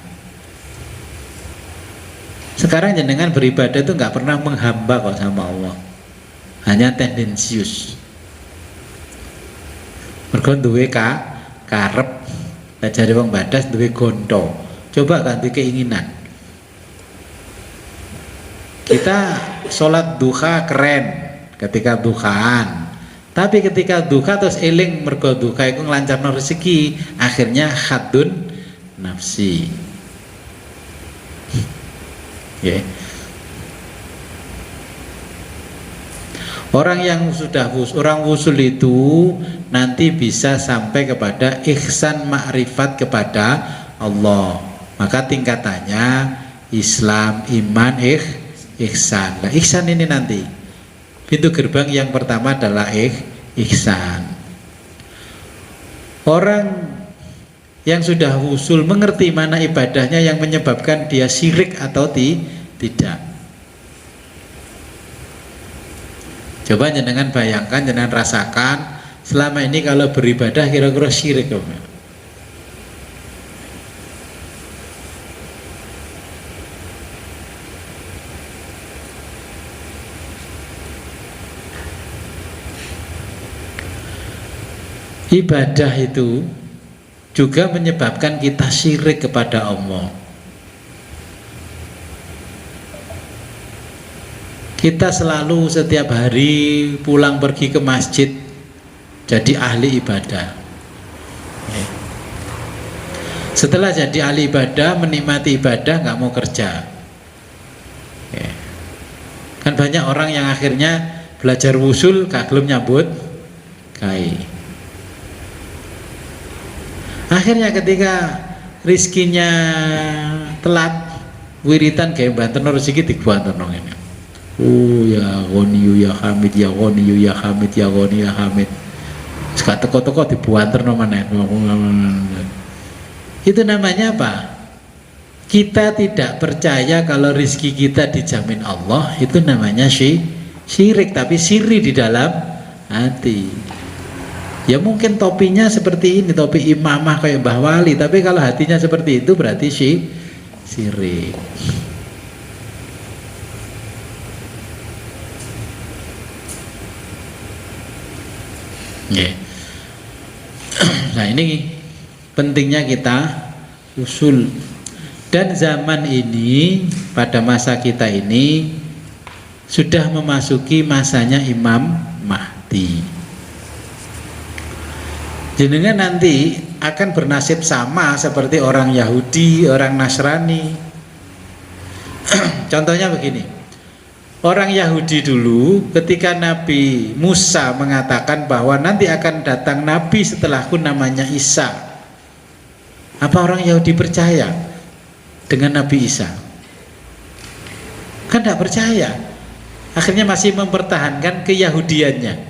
Sekarang jenengan beribadah itu nggak pernah menghamba kok sama Allah, hanya tendensius. Mergo duwe karep, jare wong badas duwe gonto. Coba ganti keinginan. Kita sholat duha keren ketika duhaan, tapi ketika duha terus eling mergo duha iku nglancarno rezeki, akhirnya khadun nafsi. Yeah. Orang yang sudah orang wusul itu nanti bisa sampai kepada ihsan ma'rifat kepada Allah. Maka tingkatannya Islam, iman, ihsan. Nah, ihsan ini nanti pintu gerbang yang pertama adalah ihsan. Orang yang sudah usul mengerti mana ibadahnya yang menyebabkan dia syirik atau tidak. Coba jenengan bayangkan, jenengan rasakan selama ini kalau beribadah kira-kira syirik apa? Ibadah itu juga menyebabkan kita syirik kepada Allah. Kita selalu setiap hari pulang pergi ke masjid jadi ahli ibadah. Setelah jadi ahli ibadah, menikmati ibadah, nggak mau kerja. Kan banyak orang yang akhirnya belajar wusul gak gelem nyambut gawe. Akhirnya ketika rizkinya telat, wiritan kayak banten rezeki dibuanten ngene. Ya Ghani ya Hamid, ya Ghani ya Hamid, ya Ghani ya Hamid. Sekak teko-teko dibuanten maneh. Itu namanya apa? Kita tidak percaya kalau rizki kita dijamin Allah, itu namanya syirik, tapi siri di dalam hati. Ya mungkin topinya seperti ini, topi imamah kayak Mbah Wali, tapi kalau hatinya seperti itu berarti syirik. Nah ini pentingnya kita usul. Dan zaman ini, pada masa kita ini sudah memasuki masanya Imam Mahdi. Jenengan nanti akan bernasib sama seperti orang Yahudi, orang Nasrani. Contohnya begini, orang Yahudi dulu ketika Nabi Musa mengatakan bahwa nanti akan datang Nabi setelahku namanya Isa, apa orang Yahudi percaya dengan Nabi Isa? Kan tidak percaya, akhirnya masih mempertahankan keyahudiannya.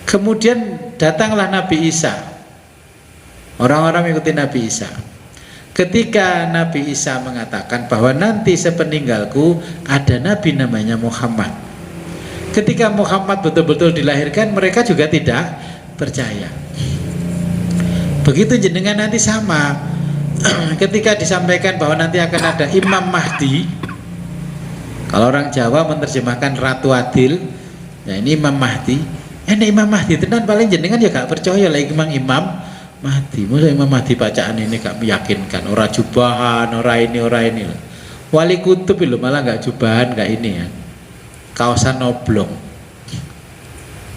Kemudian datanglah Nabi Isa, orang-orang mengikuti Nabi Isa. Ketika Nabi Isa mengatakan bahwa nanti sepeninggalku ada Nabi namanya Muhammad, ketika Muhammad betul-betul dilahirkan, mereka juga tidak percaya. Begitu jenengan nanti sama. Ketika disampaikan bahwa nanti akan ada Imam Mahdi, kalau orang Jawa menerjemahkan Ratu Adil, ya ini Imam Mahdi. Ini Imam Mahdi tenan paling jenengan ya gak percaya lagi Imam Mahdi. Masa Imam Mahdi bacaan ini gak meyakinkan, ora jubahan, ora ini. Wali kutub itu malah gak jubahan, gak ini ya, kaosan oblong.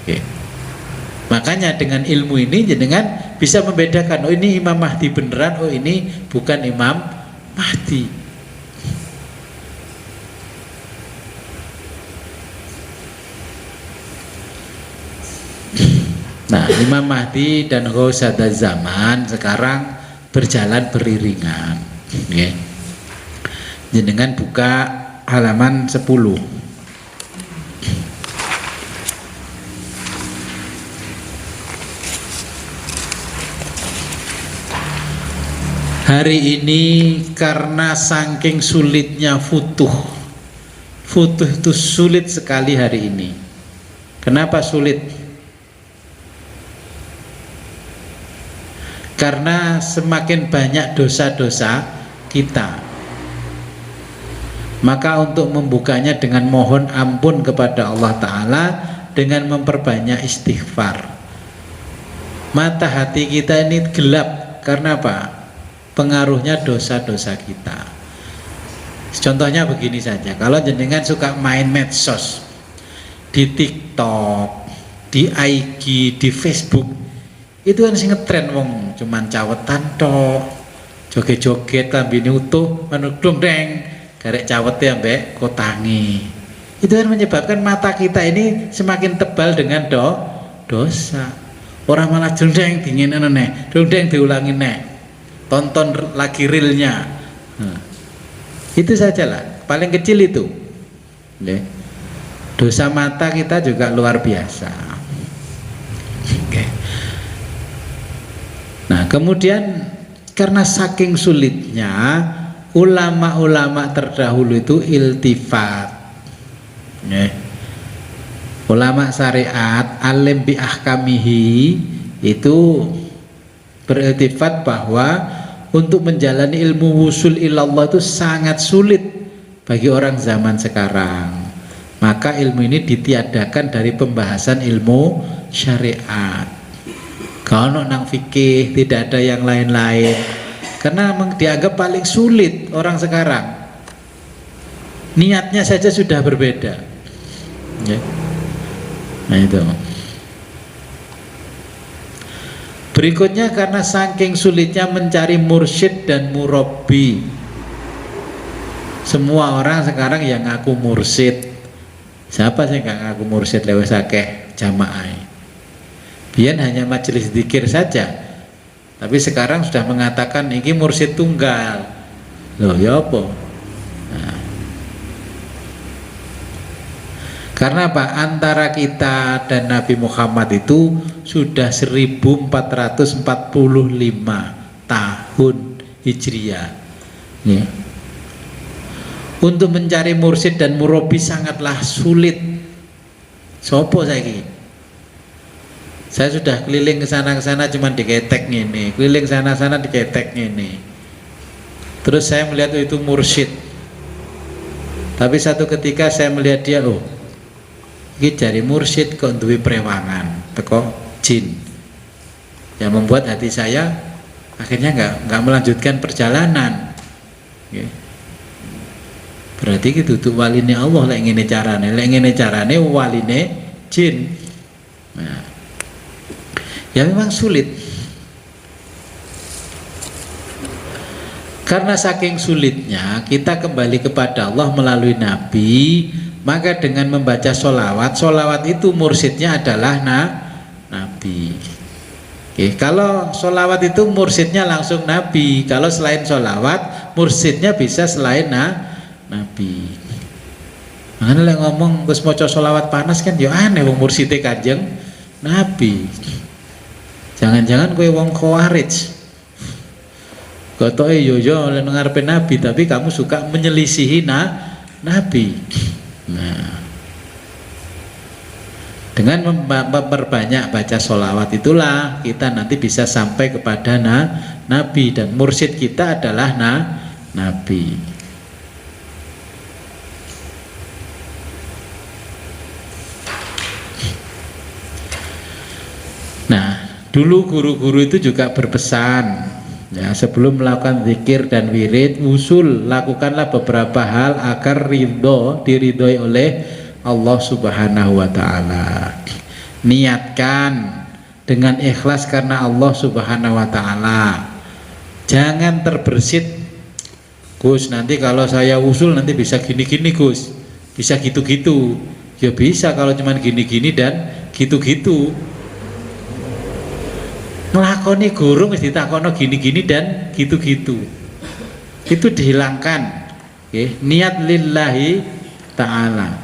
Oke. Makanya dengan ilmu ini jenengan bisa membedakan, oh ini Imam Mahdi beneran, oh ini bukan Imam Mahdi. Nah, Imam Mahdi dan Ghausada zaman sekarang berjalan beriringan. Okay. Jenengan buka halaman 10. Hari ini karena saking sulitnya futuh itu sulit sekali hari ini. Kenapa sulit? Karena semakin banyak dosa-dosa kita, maka untuk membukanya dengan mohon ampun kepada Allah Ta'ala, dengan memperbanyak istighfar. Mata hati kita ini gelap, karena apa? Pengaruhnya dosa-dosa kita. Contohnya begini saja, kalau jenengan suka main medsos, di TikTok, di IG, di Facebook, itu kan sing ngetren wong cuman cawetan tok, joget-joget lambene utuh manut dongdeng garek cawete ambek kotangi. Itu kan menyebabkan mata kita ini semakin tebal dengan dosa. Orang malah dongdeng dingin neh, dongdeng diulangi neh, tonton lagi reelnya. Itu sajalah, paling kecil itu. Dosa mata kita juga luar biasa. Oke. Nah, kemudian karena saking sulitnya, ulama-ulama terdahulu itu iltifat. Ulama syariat, alim bi ahkamihi, itu beriltifat bahwa untuk menjalani ilmu wusul ilallah itu sangat sulit bagi orang zaman sekarang. Maka ilmu ini ditiadakan dari pembahasan ilmu syariat. Kalau nang fikih tidak ada yang lain-lain, karena dianggap paling sulit orang sekarang. Niatnya saja sudah berbeda. Ya. Nah itu. Berikutnya karena saking sulitnya mencari mursyid dan murabbi. Semua orang sekarang yang ngaku mursyid. Siapa sih nggak ngaku mursyid lewat akeh jamaah? Biar hanya majelis zikir saja, tapi sekarang sudah mengatakan ini mursyid tunggal. Loh ya apa? Nah. Karena apa? Antara kita dan Nabi Muhammad itu sudah 1445 tahun Hijriah. Ya. Untuk mencari mursyid dan murabbi sangatlah sulit. Sopo saiki? Saya sudah keliling ke sana cuman diketek ngene, keliling sana diketek ngene. Terus saya melihat itu mursyid. Tapi satu ketika saya melihat dia, oh, iki jari mursyid kok duwe prewangan, teko jin. Yang membuat hati saya akhirnya nggak melanjutkan perjalanan. Nggih. Berarti itu tuh waline Allah lek ngene carane waline jin. Nah, ya memang sulit. Karena saking sulitnya kita kembali kepada Allah melalui Nabi, maka dengan membaca sholawat itu mursyidnya adalah Nabi. Oke, kalau sholawat itu mursyidnya langsung Nabi. Kalau selain sholawat, mursyidnya bisa selain Nabi. Makanya lek ngomong terus maca sholawat panas kan ya aneh wong mursyide Kanjeng Nabi. Jangan-jangan kowe wong khawarij. Kotoke yo oleh ngarepe Nabi tapi kamu suka menyelisihi Nabi. Nah, dengan memperbanyak baca sholawat itulah kita nanti bisa sampai kepada Nabi, dan mursyid kita adalah Nabi. Nah, dulu guru-guru itu juga berpesan, ya, sebelum melakukan zikir dan wirid, usul lakukanlah beberapa hal agar diridhoi oleh Allah Subhanahu wa Ta'ala. Niatkan dengan ikhlas karena Allah Subhanahu wa Ta'ala. Jangan terbersit, Gus, nanti kalau saya usul nanti bisa gini-gini, Gus, bisa gitu-gitu. Ya bisa kalau cuman gini-gini dan gitu-gitu. Ngelakoni guru mesti ditakono gini-gini dan gitu-gitu. Itu dihilangkan. Okay. Niat lillahi ta'ala.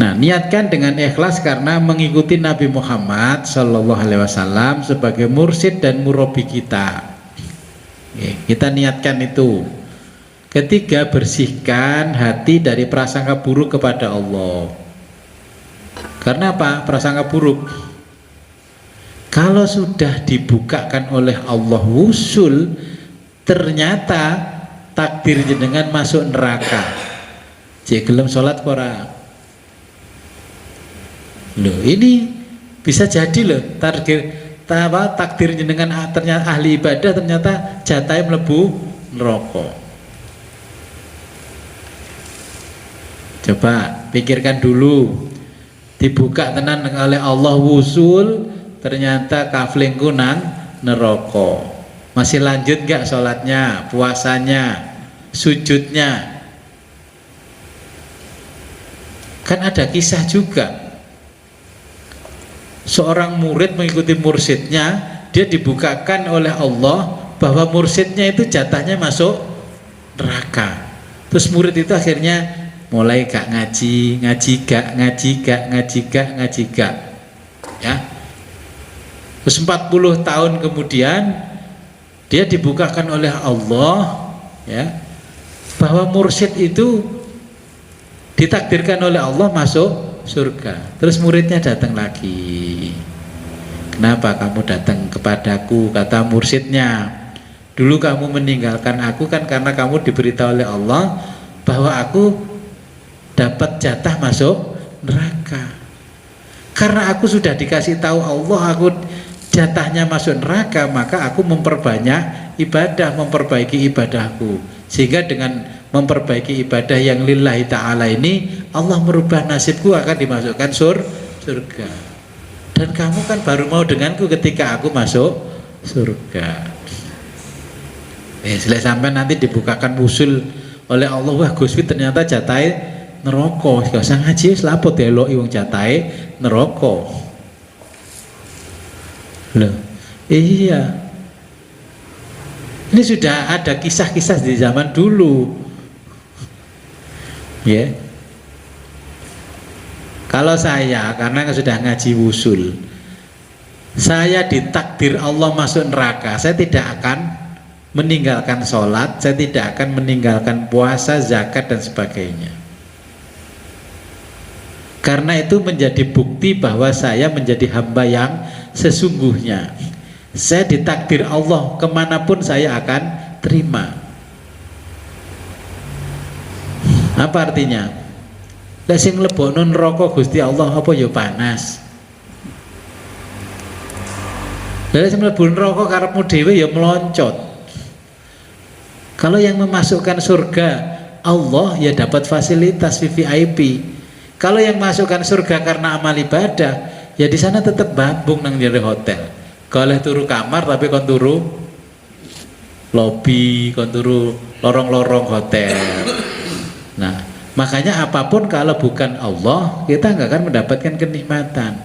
Nah, niatkan dengan ikhlas karena mengikuti Nabi Muhammad Sallallahu Alaihi Wasallam sebagai mursyid dan murabi kita. Okay. Kita niatkan itu. Ketiga, bersihkan hati dari prasangka buruk kepada Allah. Karena apa? Prasangka buruk. Kalau sudah dibukakan oleh Allah wusul, ternyata takdir jenengan masuk neraka. Cek gelem sholat ora. Loh, ini bisa jadi loh takdir jenengan ternyata ahli ibadah ternyata jatahnya mlebu neraka. Coba pikirkan dulu, dibuka tenan oleh Allah wusul, ternyata kaflingku nang neraka. Masih lanjut gak sholatnya, puasanya, sujudnya? Kan ada kisah juga. Seorang murid mengikuti mursyidnya, dia dibukakan oleh Allah bahwa mursyidnya itu jatahnya masuk neraka. Terus murid itu akhirnya mulai gak ngaji gak. Ya. Terus 40 tahun kemudian dia dibukakan oleh Allah, ya, bahwa mursyid itu ditakdirkan oleh Allah masuk surga. Terus muridnya datang lagi. Kenapa kamu datang kepadaku? Kata mursyidnya, dulu kamu meninggalkan aku kan karena kamu diberitahu oleh Allah bahwa aku dapat jatah masuk neraka. Karena aku sudah dikasih tahu Allah aku jatahnya masuk neraka, maka aku memperbanyak ibadah, memperbaiki ibadahku, sehingga dengan memperbaiki ibadah yang lillahi ta'ala ini Allah merubah nasibku akan dimasukkan surga. Dan kamu kan baru mau denganku ketika aku masuk surga. Setelah sampai nanti dibukakan usul oleh Allah, wah Gusti ternyata jatahnya neraka, gak usah ngaji selaput ya lo iwang jatahnya neraka. Loh, iya. Ini sudah ada kisah-kisah di zaman dulu. Ya. Yeah. Kalau saya karena sudah ngaji wusul, saya ditakdir Allah masuk neraka, saya tidak akan meninggalkan sholat, saya tidak akan meninggalkan puasa, zakat dan sebagainya. Karena itu menjadi bukti bahwa saya menjadi hamba yang sesungguhnya. Saya ditakdir Allah, kemanapun saya akan terima. Apa artinya? Lah sing mlebokno neraka Gusti Allah apa ya panas. Lalu mlebu neraka karepmu dhewe ya meloncat. Kalau yang memasukkan surga Allah ya dapat fasilitas VVIP. Kalau yang masukkan surga karena amal ibadah, ya di sana tetap babung nang jero hotel. Kalau turu kamar tapi kon turu lobby, kon turu lorong-lorong hotel. Nah, makanya apapun kalau bukan Allah, kita nggak akan mendapatkan kenikmatan.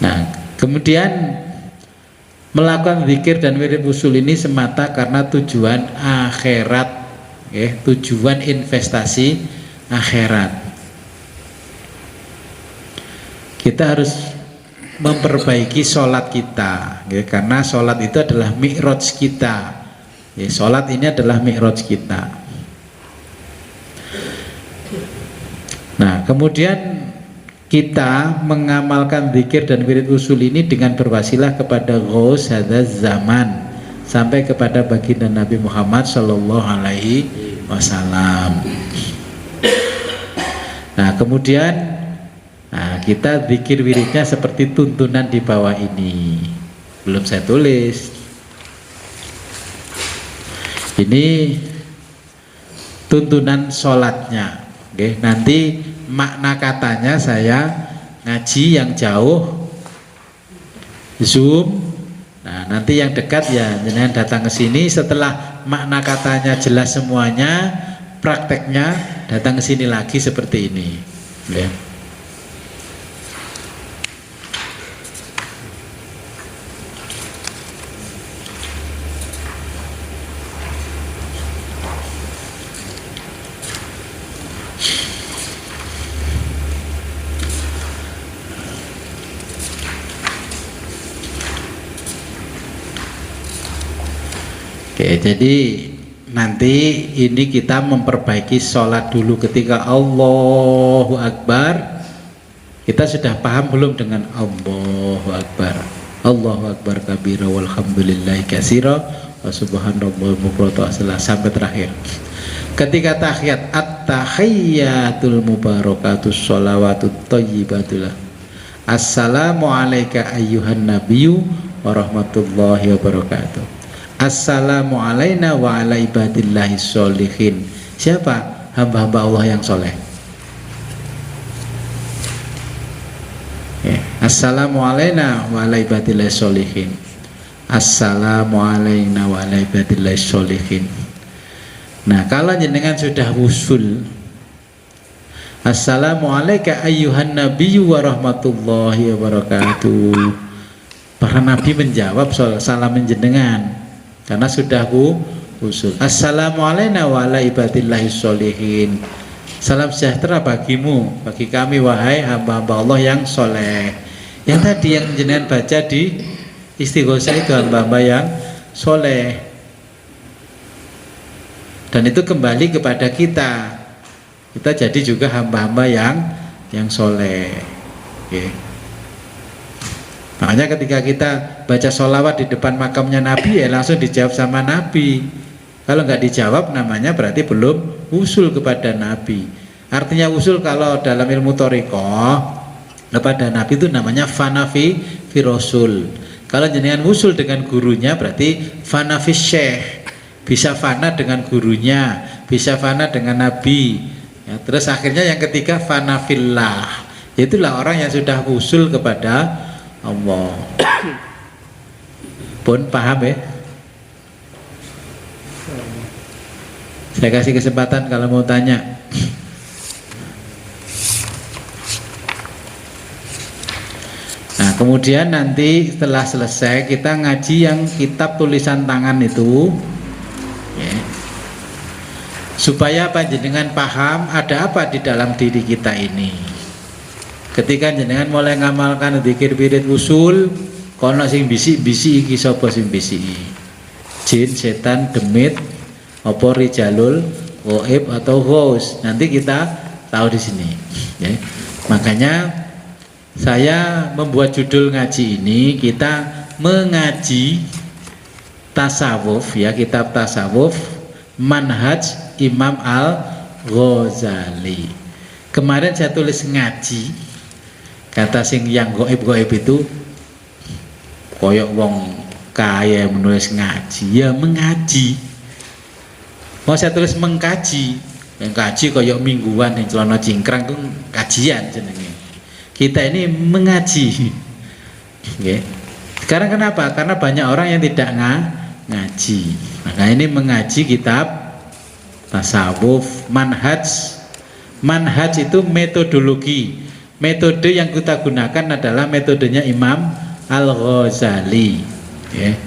Nah, kemudian melakukan zikir dan wirid usul ini semata karena tujuan akhirat, tujuan investasi akhirat. Kita harus memperbaiki sholat kita, karena sholat itu adalah mi'raj kita. Sholat ini adalah mi'raj kita. Nah, kemudian kita mengamalkan zikir dan wirid usul ini dengan berwasilah kepada Ghaus hadzal zaman, sampai kepada baginda Nabi Muhammad Shallallahu Alaihi Wasallam. Nah, kemudian kita zikir wiridnya seperti tuntunan di bawah ini. Belum saya tulis. Ini tuntunan sholatnya. Nanti makna katanya saya ngaji yang jauh Zoom. Nah, nanti yang dekat ya jangan datang ke sini. Setelah makna katanya jelas semuanya, prakteknya datang ke sini lagi seperti ini. Oke, jadi nanti ini kita memperbaiki sholat dulu. Ketika Allahu Akbar, kita sudah paham belum dengan Allahu Akbar? Allahu Akbar kabira walhamdulillahi katsira wa subhanallahi bukratan asila sampai terakhir. Ketika tahiyat at-tahiyyatul mubarakatus sholawatut thayyibatul. Assalamu alayka ayyuhan nabiyyu wa rahmatullahi wabarakatuh. Assalamu alayna wa ala ibadillahi sholihin. Siapa? Hamba-hamba Allah yang soleh. Assalamu alayna wa ala ibadillahi sholihin. Assalamu alayna wa ala ibadillahi sholihin. Nah, kalau jenengan sudah wusul, Assalamu alayka ayyuhan nabiyyu wa rahmatullahi wabarakatuh. Para nabi menjawab salam jenengan karena sudah usul. Assalamu alayna wa ala ibadillahi sholihin. Salam sejahtera bagimu, bagi kami wahai hamba-hamba Allah yang soleh. Yang tadi yang jenengan baca di istighosah itu hamba-hamba yang soleh. Dan itu kembali kepada kita. Kita jadi juga hamba-hamba yang soleh. Makanya ketika kita baca sholawat di depan makamnya Nabi, ya langsung dijawab sama Nabi. Kalau nggak dijawab, namanya berarti belum usul kepada Nabi. Artinya usul kalau dalam ilmu thariqah kepada Nabi itu namanya fanafi firosul. Kalau jenengan usul dengan gurunya berarti fanafi syekh. Bisa fana dengan gurunya, bisa fana dengan Nabi. Ya, terus akhirnya yang ketiga fanafillah. Itulah orang yang sudah usul kepada Allah. Pun paham ya? Saya kasih kesempatan kalau mau tanya. Nah, kemudian nanti setelah selesai kita ngaji yang kitab tulisan tangan itu, ya. Supaya panjenengan paham ada apa di dalam diri kita ini. Ketika jenengan mulai ngamalkan zikir wirid usul, kono sing bisi-bisi iki sapa sing bisi? Jin, setan, demit, apa rijalul ghaib atau ghaus. Nanti kita tahu di sini, ya. Makanya saya membuat judul ngaji ini, kita mengaji tasawuf, ya, kitab tasawuf Manhaj Imam Al-Ghazali. Kemarin saya tulis ngaji, kata sing yang goib itu koyok wong kaya menulis ngaji, ya mengaji. Mau saya tulis mengkaji, yang kaji koyok mingguan yang celana cingkrang itu kajian jenenge. Kita ini mengaji. Okay. Sekarang kenapa? Karena banyak orang yang tidak ngaji. Maka ini mengaji kitab tasawuf, manhaj. Manhaj itu metodologi. Metode yang kita gunakan adalah metodenya Imam Al-Ghazali. Okay.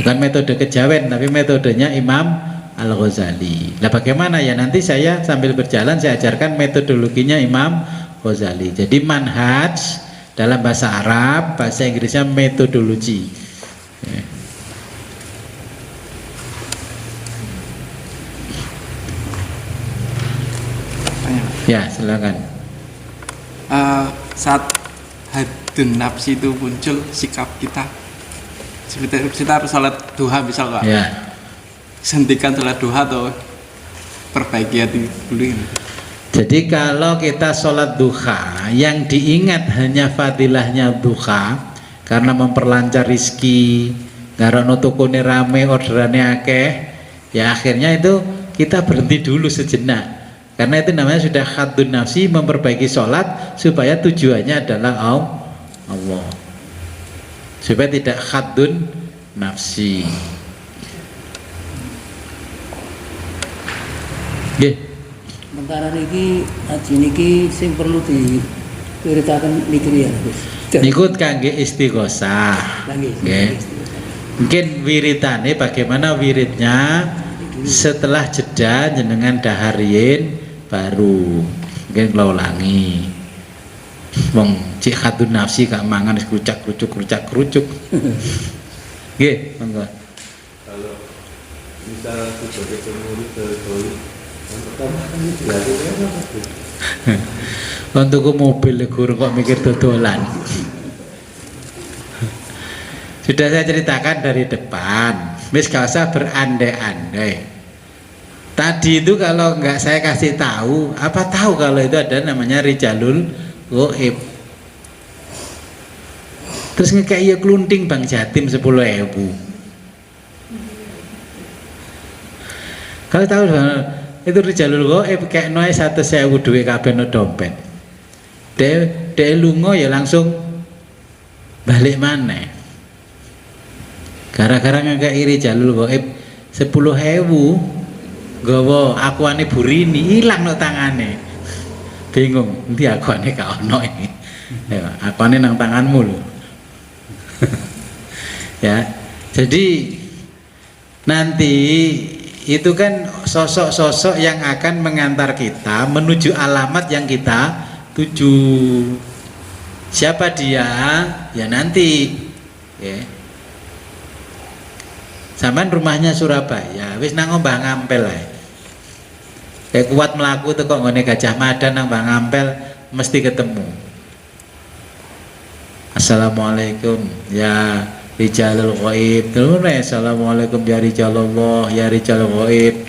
Bukan metode kejawen, tapi metodenya Imam Al-Ghazali. Nah bagaimana ya, nanti saya sambil berjalan saya ajarkan metodologinya Imam Ghazali. Jadi manhaj dalam bahasa Arab, bahasa Inggrisnya metodologi. Ya silakan. Saat hadun nafsi itu muncul, sikap kita seperti kita harus sholat duha misal Pak, Ya. hentikan sholat duha atau perbaiki hati dulu ini. Jadi kalau kita sholat duha, yang diingat hanya fadilahnya duha, karena memperlancar rizki, ngarono tukune rame, orderannya akeh, ya akhirnya itu kita berhenti dulu sejenak. Karena itu namanya sudah hadun nafsi, memperbaiki sholat supaya tujuannya adalah Allah, supaya tidak hadun nafsi. Nggih. Sementara niki haji niki sing perlu diwiritaken niki ya Gus. Ikut kangge istighosah. Nggih. Mungkin wiritane bagaimana wiridnya setelah jeda jenengan dahariyin baru mungkin kalau ulangi wong cik hadun nafsi gak mangan kerucuk nggih monggo. Kalau misalnya sebagai pengurus teritori yang pertama kan dilakukan apa? Untuk mobil guru kok mikir dodolan. Sudah saya ceritakan dari depan, wis gak usah berandai-andai. Tadi itu kalau nggak saya kasih tahu, apa tahu kalau itu ada namanya rijalul goib. Terus ngekei klunting Bang Jatim 10.000. Kalau tahu itu rijalul goib kayak noe 100.000 duwe kabeh no dompet. Dia lungo ya langsung balik mana? Gara-gara ngekei rijalul goib 10.000. Gawa akuane Burini hilang no tangane, bingung nanti akuane gak ono ini, ya, akuane nang tanganmu loh. Ya, jadi nanti itu kan sosok-sosok yang akan mengantar kita menuju alamat yang kita tuju. Siapa dia? Ya nanti, ya. Sampean rumahnya Surabaya, wis nang Mbah Ngampel ae. Kayak kuat melaku tuh kok ngene Gajah Mada nang Mbah Ngampel mesti ketemu. Assalamualaikum ya Rijalul Ghaib. Assalamualaikum ya Rijalullah ya Rijalul Ghaib.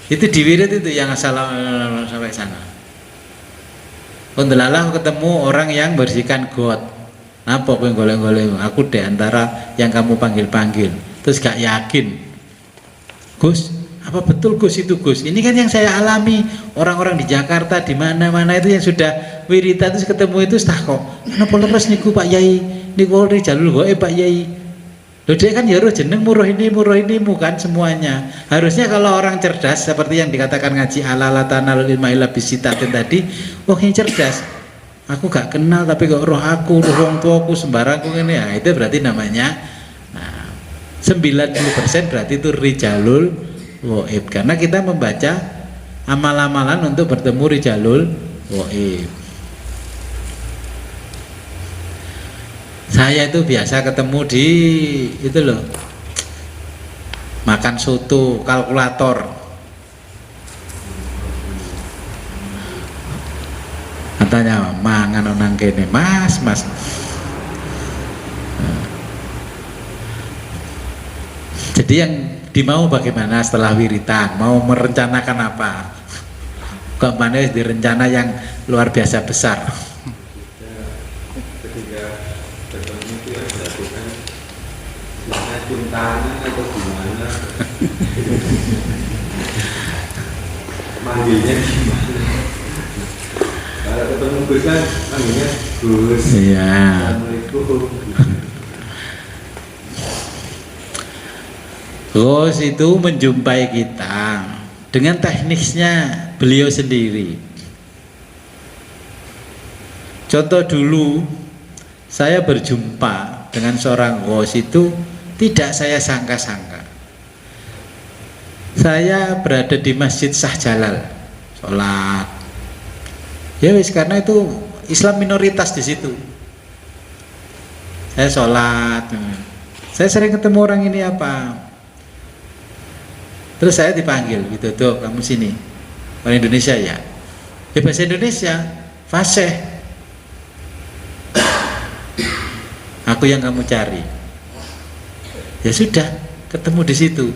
Itu diwirid itu yang assalamualaikum sampai sana. Kondelalah ketemu orang yang bersihkan got. Apa kowe golek-golek? Aku di antara yang kamu panggil-panggil. Terus gak yakin, Gus, apa betul Gus itu Gus? Ini kan yang saya alami, orang-orang di Jakarta di mana-mana itu yang sudah wirita terus ketemu itu tak kok. Kenapa leres niku Pak Yai? Niku Rijalul Ghaib Pak Yai. Loh dia kan ya roh jeneng muruh ini kan semuanya. Harusnya kalau orang cerdas seperti yang dikatakan ngaji ala-latana ilma illa bisitatin tadi, wah yang cerdas. Aku gak kenal tapi kok roh aku, roh orang tuaku sembarangku ini ya, itu berarti namanya 90% berarti itu Rijalul Ghaib, karena kita membaca amal-amalan untuk bertemu Rijalul Ghaib. Saya itu biasa ketemu di itu loh, makan soto kalkulator. Katanya mangan nang kene mas. Jadi yang dimau bagaimana setelah wiritan, mau merencanakan apa? Kok mana di rencana yang luar biasa besar. Ketika ketemu itu yang dilakukan kita cintaan atau gimana manggilnya gimana. Kalau ketemu Gus kan manggilnya Gus. Iya. Assalamualaikum. Gus itu menjumpai kita dengan teknisnya beliau sendiri. Contoh dulu saya berjumpa dengan seorang Gus itu tidak saya sangka-sangka. Saya berada di Masjid Shah Jalal, sholat. Ya wis, karena itu Islam minoritas di situ. Saya sholat. Saya sering ketemu orang ini apa? Terus saya dipanggil gitu, tuh kamu sini, orang Indonesia ya? Ya bahasa Indonesia, fasih. Aku yang kamu cari. Ya sudah, ketemu di situ.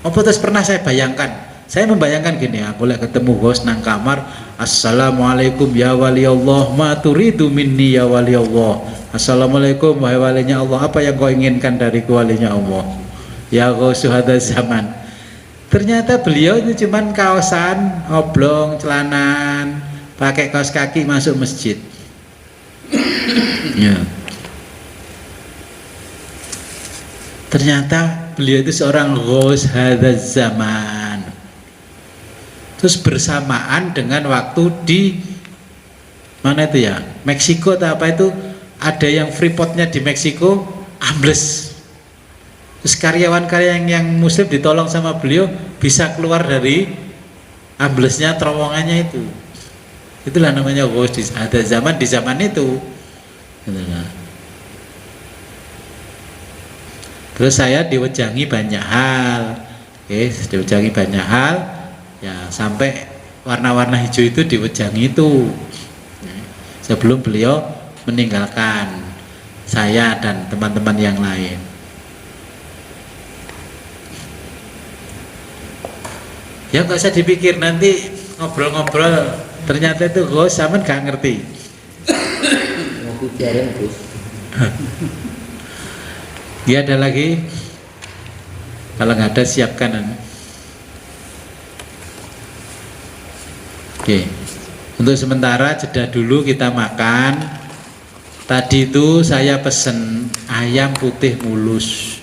Apa terus pernah saya bayangkan? Saya membayangkan gini, aku lihat ketemu Gus nang kamar, Assalamualaikum ya wali Allah, ma turidu minni ya wali Allah. Assalamualaikum wahai walinya Allah, apa yang kau inginkan dari walinya Allah? Ya Gus hadzal zaman. Ternyata beliau itu cuman kaosan, oblong, celanan, pakai kaos kaki masuk masjid. Ya. Ternyata beliau itu seorang Gus hadzal zaman. Terus bersamaan dengan waktu di mana itu ya? Meksiko atau apa itu, ada yang freeportnya di Meksiko ambles. Terus karyawan-karyawan yang muslim ditolong sama beliau bisa keluar dari amblesnya terowongannya itu. Itulah namanya Gus ada zaman di zaman itu. Terus saya diwejangi banyak hal, diwejangi banyak hal, ya sampai warna-warna hijau itu diwejangi itu. Sebelum beliau meninggalkan saya dan teman-teman yang lain. Ya nggak usah dipikir, nanti ngobrol-ngobrol ternyata itu Gus sama nggak ngerti. Ngopi bareng Gus. Ya ada lagi, kalau nggak ada siapkan. Oke, untuk sementara jeda dulu kita makan. Tadi itu saya pesen ayam putih mulus.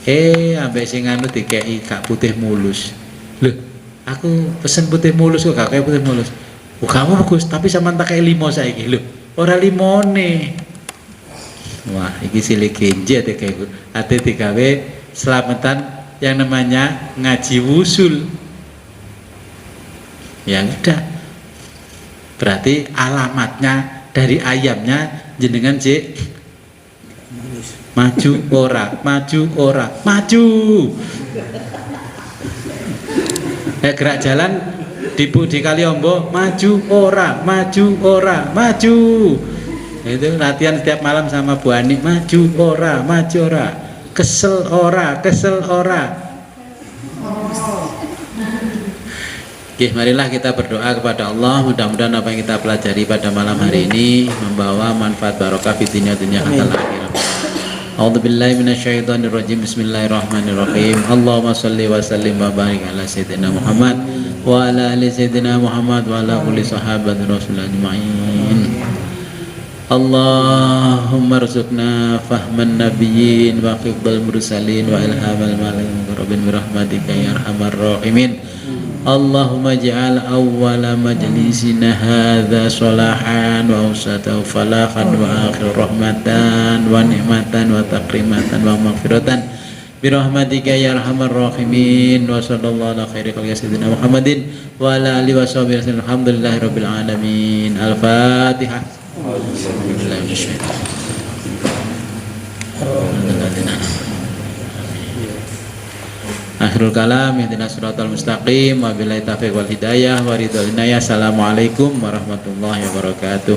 Ambek sing anu dikei gak putih mulus. Loh, aku pesen putih mulus kok gak kayak putih mulus. Oh kamu bagus, tapi sama tak kayak limo saiki. Loh, ora limone. Wah, iki silik genji ate kayak ate digawe selamatan yang namanya ngaji wusul. Ya udah. Berarti alamatnya dari ayamnya jenengan cek maju ora, maju ora, maju. Gerak jalan di Kaliombo, maju ora, maju ora, maju. Itu latihan setiap malam sama Bu Ani, maju ora, maju ora, kesel ora, kesel ora. Oke, marilah kita berdoa kepada Allah, mudah-mudahan apa yang kita pelajari pada malam hari ini membawa manfaat barokah fi dunya hatta akhirah. A'udzubillahi minasyaitonirrajim. Bismillahirrahmanirrahim. Allahumma shalli wa sallim wa barik ala sayyidina Muhammad wa ala ali sayyidina Muhammad wa ala kulli sahabati rasul ajma'in. Allahumma rzuqna fahman nabiyyin wa hifdzal mursalin wa ilhamal malaikati bi rahmatika ya arhamar rahimin. Allahumma ij'al awwala majlisina hadza salahan wa awsatahu falahan wa akhir rahmatan wa ni'matan wa takrimatan wa maghfiratan bi rahmatika ya arhamar rahimin. Wa sallallahu ala khairi khalqi sayyidina Muhammadin wa ala alihi wa sahbihi wasallam. Alhamdulillahi rabbil alamin. Al-Fatihah. Akhirul kalam, ihdinas siratal mustaqim, wabillahi taufiq wal hidayah, wa ridha. Assalamualaikum warahmatullahi wabarakatuh.